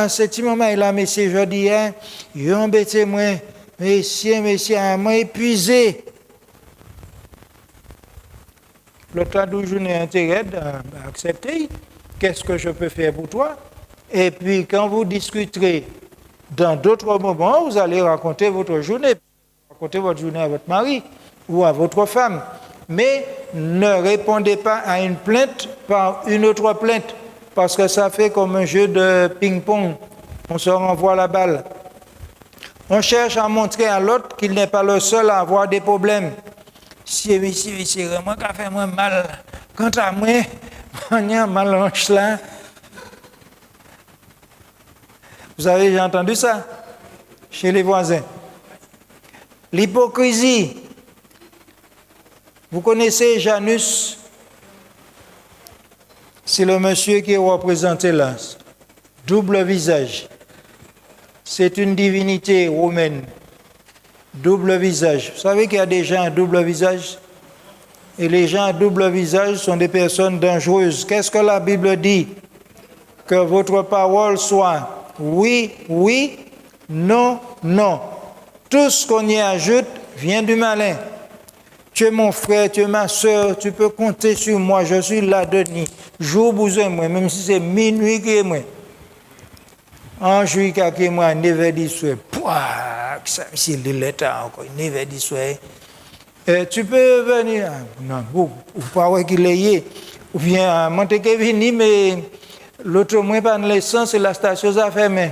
C'est moment là, messieurs, je dis, ils ont embêté moi, messieurs, moi épuisé. Le temps d'où je n'ai intérêt d'accepter, qu'est-ce que je peux faire pour toi? Et puis, quand vous discuterez dans d'autres moments, vous allez raconter votre journée à votre mari ou à votre femme. Mais ne répondez pas à une plainte par une autre plainte, parce que ça fait comme un jeu de ping-pong. On se renvoie la balle. On cherche à montrer à l'autre qu'il n'est pas le seul à avoir des problèmes. Si monsieur, moi qui fait moi mal. Quant à moi, on a mal hanche là. Vous avez déjà entendu ça chez les voisins? L'hypocrisie. Vous connaissez Janus? C'est le monsieur qui est représenté là. Double visage. C'est une divinité romaine. Double visage. Vous savez qu'il y a des gens à double visage? Et les gens à double visage sont des personnes dangereuses. Qu'est-ce que la Bible dit? Que votre parole soit oui, oui, non, non. Tout ce qu'on y ajoute vient du malin. Tu es mon frère, tu es ma soeur, tu peux compter sur moi, je suis là de nuit. Jour besoin moi, même si c'est minuit qui est moi. En juillet qui est moi, 9h10 soir. Pouah, ça c'est l'état encore, 9h10 soir. Tu peux venir, non, ou pas qu'il est, ou bien monter venir, mais l'autre mois pas de l'essence et la station a fermé.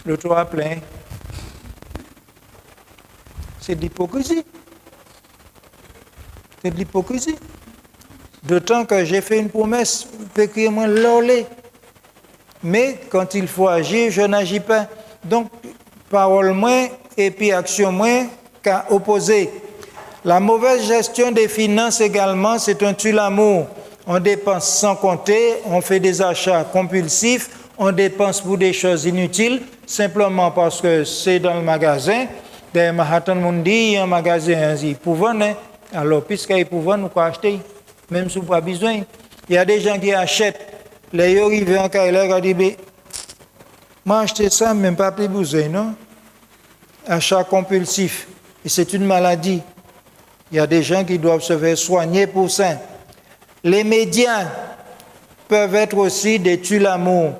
L'autre a plein. C'est de l'hypocrisie. C'est de l'hypocrisie. D'autant que j'ai fait une promesse, écrivez-moi l'orlé. Mais quand il faut agir, je n'agis pas. Donc, parole moins et puis action moins qu'à opposer. La mauvaise gestion des finances également, c'est un tue-l'amour. On dépense sans compter, on fait des achats compulsifs, on dépense pour des choses inutiles, simplement parce que c'est dans le magasin. Dans Manhattan, on dit, il y a un magasin, il peut vendre. Alors, puisqu'il peut vendre, on peut acheter, même si on n'a pas besoin. Il y a des gens qui achètent. Les gens arrivent en carrière, ils disent, moi, acheter ça, même pas plus besoin, non? Achat compulsif. Et c'est une maladie. Il y a des gens qui doivent se faire soigner pour ça. Les médias peuvent être aussi des tue-l'amour.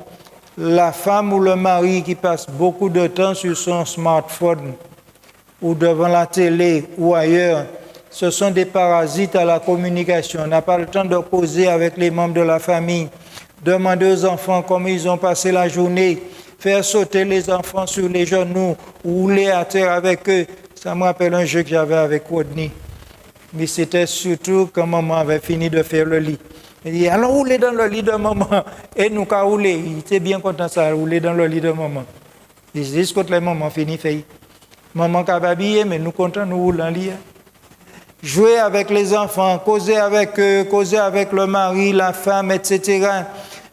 La femme ou le mari qui passe beaucoup de temps sur son smartphone ou devant la télé ou ailleurs, ce sont des parasites à la communication. On n'a pas le temps de causer avec les membres de la famille, demander aux enfants comment ils ont passé la journée, faire sauter les enfants sur les genoux, rouler à terre avec eux. Ça me rappelle un jeu que j'avais avec Rodney. Mais c'était surtout quand maman avait fini de faire le lit. Il dit, allons rouler dans le lit de maman. Et nous, qu'à rouler. Il était bien content ça, rouler dans le lit de maman. Il dit, quand les mamans finissent, fait. Maman qui a habillé, mais nous comptons nous rouler dans le lit. Jouer avec les enfants, causer avec eux, causer avec le mari, la femme, etc.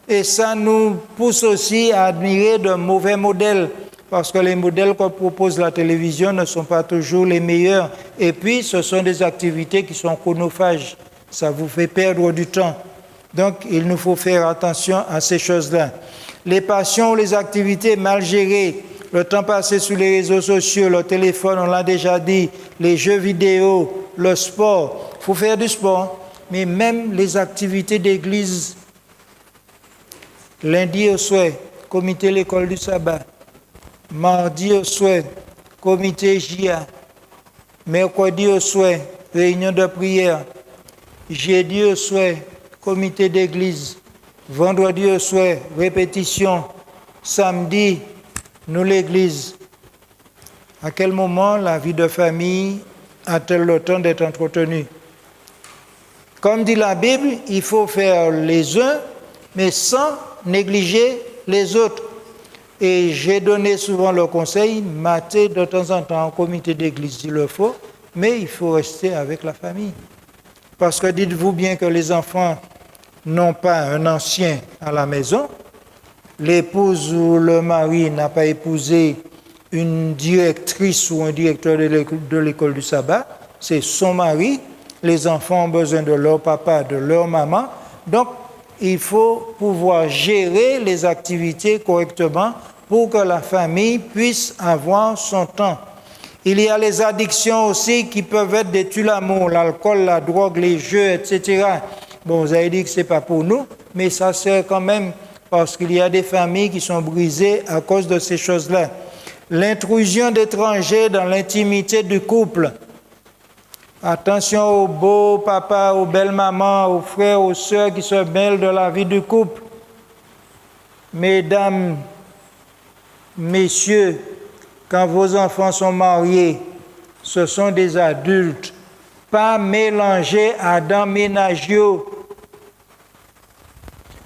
Et ça nous pousse aussi à admirer de mauvais modèles. Parce que les modèles que propose la télévision ne sont pas toujours les meilleurs. Et puis, ce sont des activités qui sont chronophages. Ça vous fait perdre du temps. Donc, il nous faut faire attention à ces choses-là. Les passions ou les activités mal gérées, le temps passé sur les réseaux sociaux, le téléphone, on l'a déjà dit, les jeux vidéo, le sport. Il faut faire du sport, mais même les activités d'église. Lundi au soir, comité l'école du sabbat. Mardi au soir, comité JA. Mercredi au soir, réunion de prière. Jeudi au soir, comité d'église. Vendredi au soir, répétition. Samedi, nous l'église. À quel moment la vie de famille a-t-elle le temps d'être entretenue? Comme dit la Bible, il faut faire les uns, mais sans négliger les autres. Et j'ai donné souvent le conseil, mater de temps en temps en comité d'église s'il le faut, mais il faut rester avec la famille. Parce que dites-vous bien que les enfants n'ont pas un ancien à la maison, l'épouse ou le mari n'a pas épousé une directrice ou un directeur de l'école du sabbat, c'est son mari, les enfants ont besoin de leur papa, de leur maman, donc il faut pouvoir gérer les activités correctement pour que la famille puisse avoir son temps. Il y a les addictions aussi qui peuvent être des tue-l'amour, l'alcool, la drogue, les jeux, etc. Bon, vous avez dit que ce n'est pas pour nous, mais ça sert quand même parce qu'il y a des familles qui sont brisées à cause de ces choses-là. L'intrusion d'étrangers dans l'intimité du couple. Attention aux beaux papas, aux belles mamans, aux frères, aux sœurs qui se mêlent de la vie du couple. Mesdames, messieurs, quand vos enfants sont mariés, ce sont des adultes, pas mélangés à dans ménagio.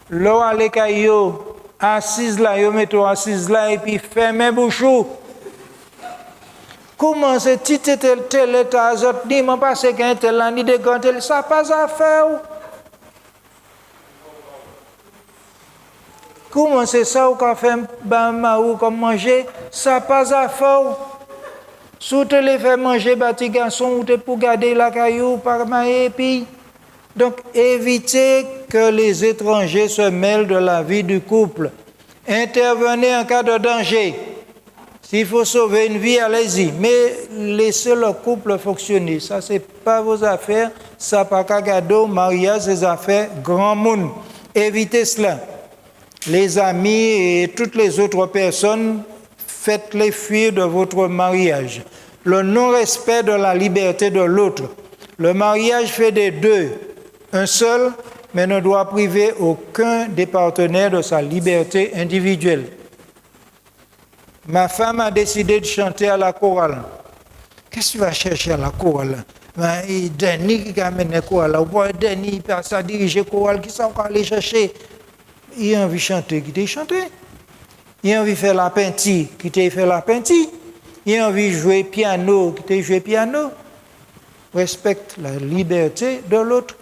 L'eau à l'écaillot, assise là, yo mettons assise là et puis fermez bouchou. Comment c'est petit tel état azot ni m'en passe qu'un tel ni de grand tel ça pas à faire. Comment c'est ça ou qu'a fait bama ou comme manger ça pas à faire. Sous te les faire manger bâti garçon ou te pour garder la caillou par mailler puis donc évitez que les étrangers se mêlent de la vie du couple. Intervenez en cas de danger. S'il faut sauver une vie, allez-y. Mais laissez le couple fonctionner. Ça, ce n'est pas vos affaires. Ça, pas cagado, mariage, c'est affaires grand monde. Évitez cela. Les amis et toutes les autres personnes, faites-les fuir de votre mariage. Le non-respect de la liberté de l'autre. Le mariage fait des deux un seul, mais ne doit priver aucun des partenaires de sa liberté individuelle. Ma femme a décidé de chanter à la chorale. Qu'est-ce que tu vas chercher à la chorale? Denis qui amène la chorale. Denis passe à diriger la chorale. Qui ça va aller chercher? Il a envie de chanter, qui t'a chanté. Il a envie de faire la peinture, qui t'a fait la peinture. Il a envie de jouer piano, qui t'a joué piano. Respecte la liberté de l'autre.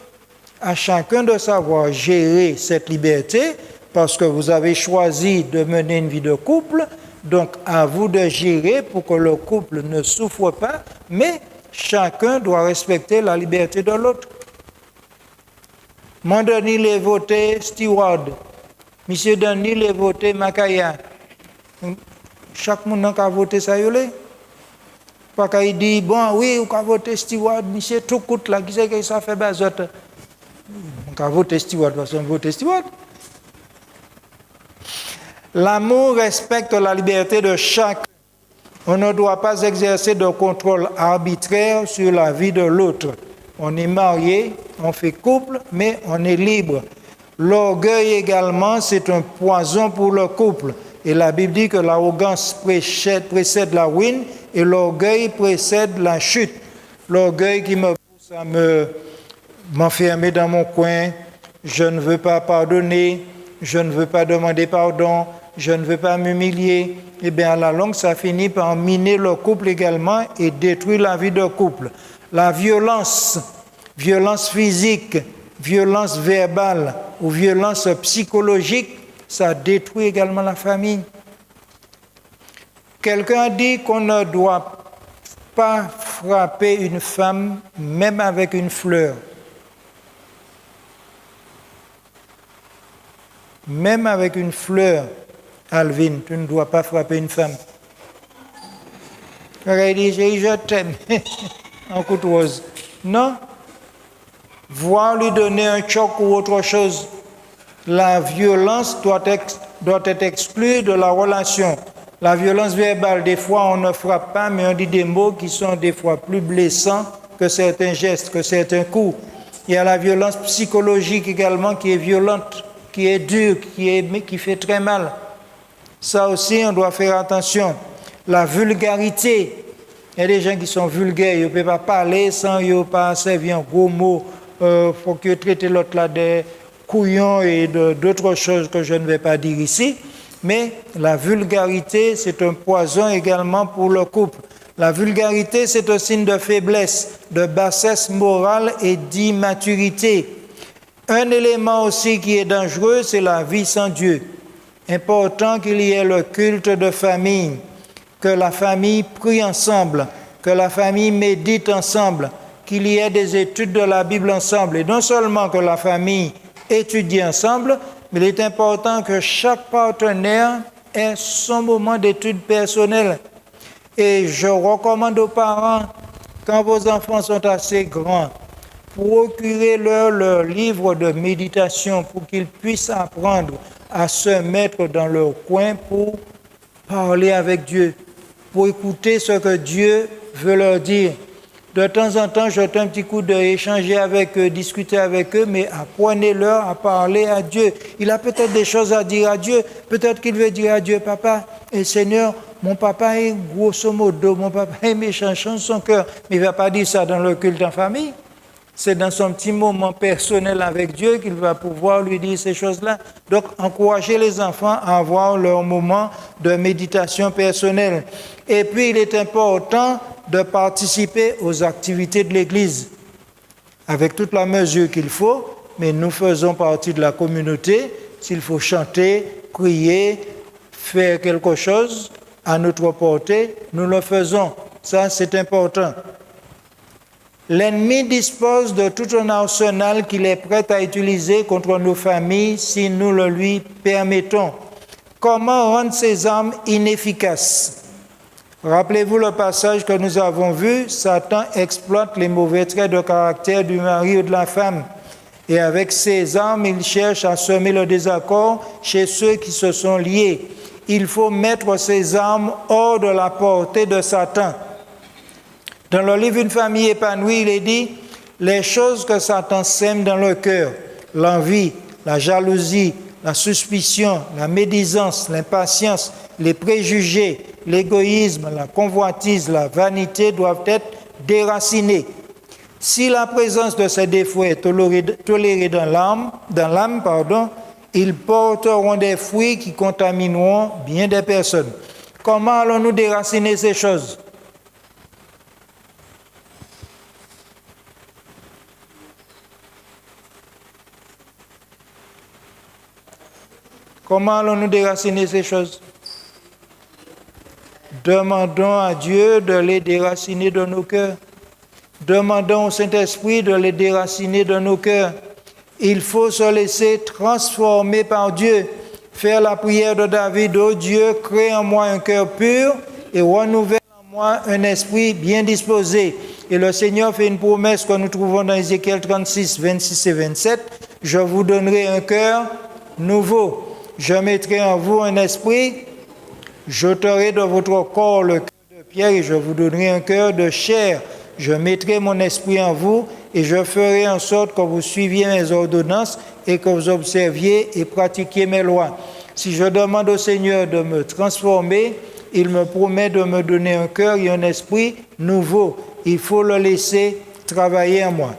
À chacun de savoir gérer cette liberté, parce que vous avez choisi de mener une vie de couple, donc à vous de gérer pour que le couple ne souffre pas, mais chacun doit respecter la liberté de l'autre. Moi, Denis, l'ai voté Steward. Monsieur Denis, l'ai voté Makaya. Chaque monde qui a voté ça, il est. Pas qu'il dit, bon, oui, on a voté Steward, monsieur, tout coûte là, qui c'est que ça fait bazote? On a voté Steward, parce qu'on vote Steward. L'amour respecte la liberté de chacun. On ne doit pas exercer de contrôle arbitraire sur la vie de l'autre. On est marié, on fait couple, mais on est libre. L'orgueil également, c'est un poison pour le couple. Et la Bible dit que l'arrogance précède la ruine et l'orgueil précède la chute. L'orgueil qui me pousse à m'enfermer dans mon coin, je ne veux pas pardonner, je ne veux pas demander pardon, je ne veux pas m'humilier, eh bien à la longue, ça finit par miner le couple également et détruire la vie de couple. La violence, violence physique, violence verbale ou violence psychologique, ça détruit également la famille. Quelqu'un dit qu'on ne doit pas frapper une femme même avec une fleur. Même avec une fleur, Alvin, tu ne dois pas frapper une femme. Il dit, chérie, je t'aime. Un coup de rose. Non. Voir lui donner un choc ou autre chose. La violence doit être exclue de la relation. La violence verbale, des fois, on ne frappe pas, mais on dit des mots qui sont des fois plus blessants que certains gestes, que certains coups. Il y a la violence psychologique également qui est violente, qui est dure, qui fait très mal. Ça aussi, on doit faire attention. La vulgarité. Il y a des gens qui sont vulgaires, ils ne peuvent pas parler sans ils ne pas servir un gros mot. Il faut qu'ils traitent l'autre là des couillons et d'autres choses que je ne vais pas dire ici. Mais la vulgarité, c'est un poison également pour le couple. La vulgarité, c'est un signe de faiblesse, de bassesse morale et d'immaturité. Un élément aussi qui est dangereux, c'est la vie sans Dieu. Important qu'il y ait le culte de famille, que la famille prie ensemble, que la famille médite ensemble, qu'il y ait des études de la Bible ensemble. Et non seulement que la famille étudie ensemble, mais il est important que chaque partenaire ait son moment d'étude personnelle. Et je recommande aux parents, quand vos enfants sont assez grands, procurez-leur leur livre de méditation pour qu'ils puissent apprendre à se mettre dans leur coin pour parler avec Dieu, pour écouter ce que Dieu veut leur dire. De temps en temps, jeter un petit coup d'œil, échanger avec eux, discuter avec eux, mais apprenez-leur à parler à Dieu. Il a peut-être des choses à dire à Dieu. Peut-être qu'il veut dire à Dieu, Papa et Seigneur, mon papa est grosso modo, mon papa est méchant dans son cœur. Mais il ne va pas dire ça dans le culte en famille. C'est dans son petit moment personnel avec Dieu qu'il va pouvoir lui dire ces choses-là. Donc, encouragez les enfants à avoir leur moment de méditation personnelle. Et puis, il est important de participer aux activités de l'Église avec toute la mesure qu'il faut, mais nous faisons partie de la communauté. S'il faut chanter, prier, faire quelque chose à notre portée, nous le faisons. Ça, c'est important. L'ennemi dispose de tout un arsenal qu'il est prêt à utiliser contre nos familles si nous le lui permettons. Comment rendre ces armes inefficaces? Rappelez-vous le passage que nous avons vu, Satan exploite les mauvais traits de caractère du mari ou de la femme. Et avec ses armes, il cherche à semer le désaccord chez ceux qui se sont liés. Il faut mettre ces armes hors de la portée de Satan. Dans le livre Une famille épanouie, il est dit « Les choses que Satan sème dans le cœur, l'envie, la jalousie, la suspicion, la médisance, l'impatience, les préjugés, l'égoïsme, la convoitise, la vanité doivent être déracinées. Si la présence de ces défauts est tolérée dans l'âme, ils porteront des fruits qui contamineront bien des personnes. Comment allons-nous déraciner ces choses? Comment allons-nous déraciner ces choses? Demandons à Dieu de les déraciner de nos cœurs. Demandons au Saint-Esprit de les déraciner de nos cœurs. Il faut se laisser transformer par Dieu. Faire la prière de David, ô Dieu, crée en moi un cœur pur et renouvelle en moi un esprit bien disposé. Et le Seigneur fait une promesse que nous trouvons dans Ézéchiel 36, 26 et 27. Je vous donnerai un cœur nouveau. Je mettrai en vous un esprit, j'ôterai de votre corps le cœur de pierre et je vous donnerai un cœur de chair. Je mettrai mon esprit en vous et je ferai en sorte que vous suiviez mes ordonnances et que vous observiez et pratiquiez mes lois. Si je demande au Seigneur de me transformer, il me promet de me donner un cœur et un esprit nouveau. Il faut le laisser travailler en moi.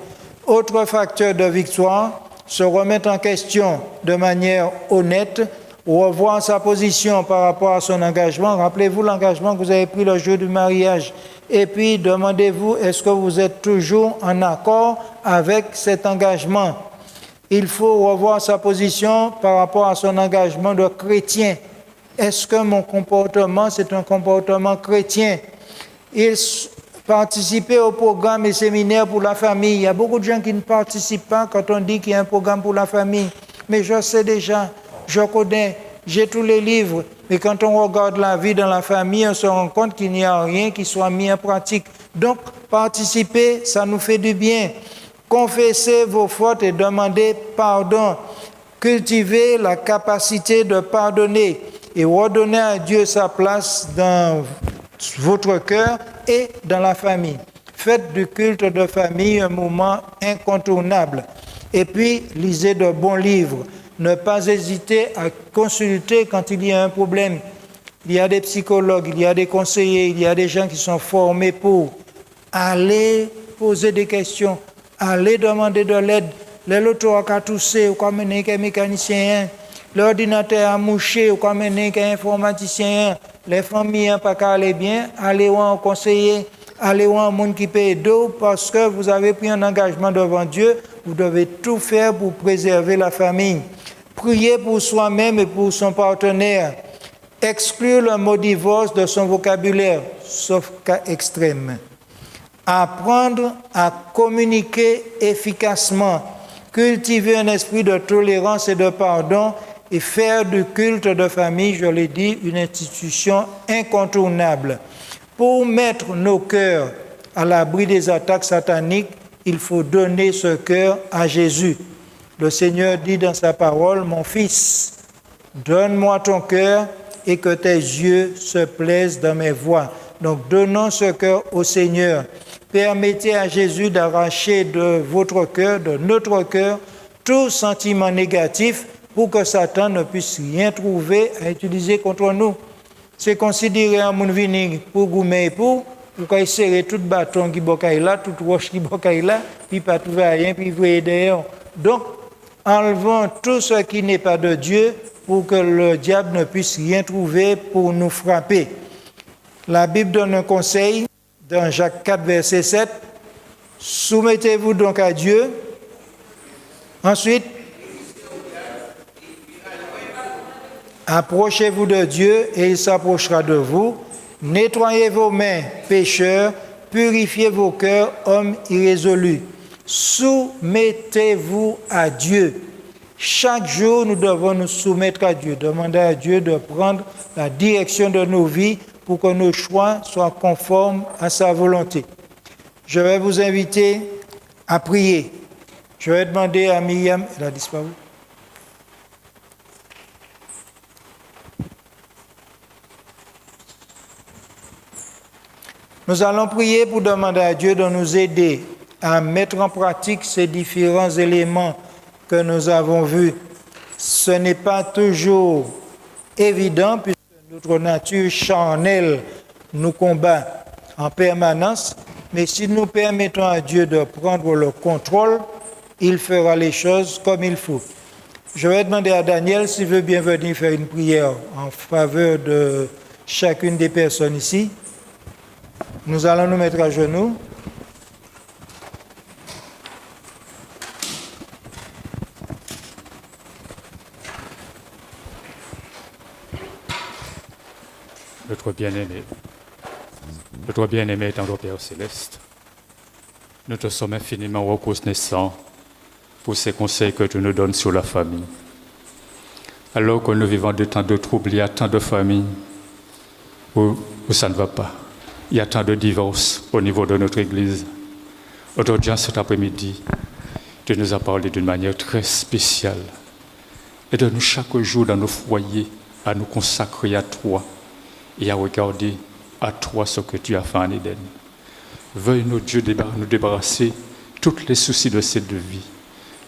Autre facteur de victoire, se remettre en question de manière honnête, revoir sa position par rapport à son engagement. Rappelez-vous l'engagement que vous avez pris le jour du mariage. Et puis, demandez-vous, est-ce que vous êtes toujours en accord avec cet engagement? Il faut revoir sa position par rapport à son engagement de chrétien. Est-ce que mon comportement, c'est un comportement chrétien? Participer au programme et séminaire pour la famille. Il y a beaucoup de gens qui ne participent pas quand on dit qu'il y a un programme pour la famille. Mais je sais déjà, je connais, j'ai tous les livres. Mais quand on regarde la vie dans la famille, on se rend compte qu'il n'y a rien qui soit mis en pratique. Donc, participer, ça nous fait du bien. Confessez vos fautes et demandez pardon. Cultivez la capacité de pardonner et redonner à Dieu sa place dans votre cœur et dans la famille. Faites du culte de famille un moment incontournable. Et puis, lisez de bons livres. Ne pas hésiter à consulter quand il y a un problème. Il y a des psychologues, il y a des conseillers, il y a des gens qui sont formés pour aller poser des questions, aller demander de l'aide. L'auto a toussé, ou comme un mécanicien, l'ordinateur a mouché, ou comme un informaticien, les familles n'ont pas aller bien, allez voir un conseiller, allez voir un monde qui paye d'eau, parce que vous avez pris un engagement devant Dieu, vous devez tout faire pour préserver la famille. Priez pour soi-même et pour son partenaire. Exclure le mot divorce de son vocabulaire, sauf cas extrême. Apprendre à communiquer efficacement. Cultiver un esprit de tolérance et de pardon et faire du culte de famille, je l'ai dit, une institution incontournable. Pour mettre nos cœurs à l'abri des attaques sataniques, il faut donner ce cœur à Jésus. Le Seigneur dit dans sa parole, « Mon fils, donne-moi ton cœur et que tes yeux se plaisent dans mes voies. » Donc, donnons ce cœur au Seigneur. Permettez à Jésus d'arracher de votre cœur, de notre cœur, tout sentiment négatif pour que Satan ne puisse rien trouver à utiliser contre nous. C'est considéré un monde vini pour goumer pour qu'il serrer tout bâton qui bocaille là, toute roche qui bocaille là, puis pas trouver rien, puis vous d'ailleurs. Donc, enlevons tout ce qui n'est pas de Dieu pour que le diable ne puisse rien trouver pour nous frapper. La Bible donne un conseil dans Jacques 4, verset 7. Soumettez-vous donc à Dieu. Ensuite, approchez-vous de Dieu et il s'approchera de vous. Nettoyez vos mains, pécheurs. Purifiez vos cœurs, hommes irrésolus. Soumettez-vous à Dieu. Chaque jour, nous devons nous soumettre à Dieu, demander à Dieu de prendre la direction de nos vies pour que nos choix soient conformes à sa volonté. Je vais vous inviter à prier. Je vais demander à Myriam, elle a disparu. Nous allons prier pour demander à Dieu de nous aider à mettre en pratique ces différents éléments que nous avons vus. Ce n'est pas toujours évident puisque notre nature charnelle nous combat en permanence, mais si nous permettons à Dieu de prendre le contrôle, il fera les choses comme il faut. Je vais demander à Daniel s'il veut bien venir faire une prière en faveur de chacune des personnes ici. Nous allons nous mettre à genoux. Notre bien-aimé tendre Père Céleste, nous te sommes infiniment reconnaissants pour ces conseils que tu nous donnes sur la famille. Alors que nous vivons de temps de troubles, il y a tant de familles où ça ne va pas. Il y a tant de divorces au niveau de notre Église. Aujourd'hui, cet après-midi, tu nous as parlé d'une manière très spéciale. Aide-nous chaque jour dans nos foyers à nous consacrer à toi et à regarder à toi ce que tu as fait en Éden. Veuille, notre Dieu, nous débarrasser tous les soucis de cette vie,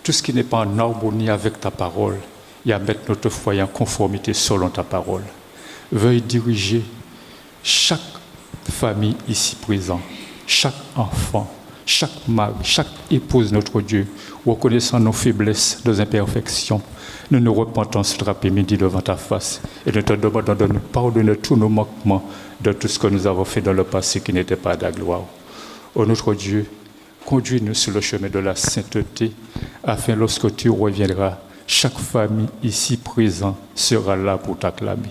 tout ce qui n'est pas en harmonie avec ta parole, et à mettre notre foyer en conformité selon ta parole. Veuille diriger chaque famille ici présente, chaque enfant, chaque mari, chaque épouse, notre Dieu, reconnaissant nos faiblesses, nos imperfections. Nous nous repentons cet après-midi devant ta face et nous te demandons de nous pardonner tous nos manquements de tout ce que nous avons fait dans le passé qui n'était pas de la gloire. Ô notre Dieu, conduis-nous sur le chemin de la sainteté afin lorsque tu reviendras, chaque famille ici présente sera là pour t'acclamer.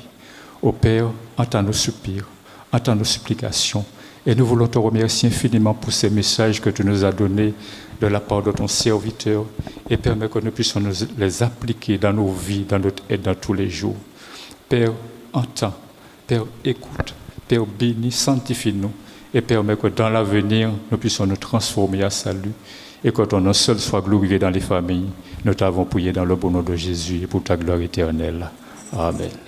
Ô Père, entends nos soupirs, entends nos supplications et nous voulons te remercier infiniment pour ces messages que tu nous as donnés de la part de ton serviteur et permets que nous puissions les appliquer dans nos vies, dans notre aide, dans tous les jours. Père, entends, Père, écoute, Père, bénis, sanctifie-nous et permets que dans l'avenir, nous puissions nous transformer à salut et que ton nom seul soit glorifié dans les familles. Nous t'avons prié dans le bon nom de Jésus et pour ta gloire éternelle. Amen.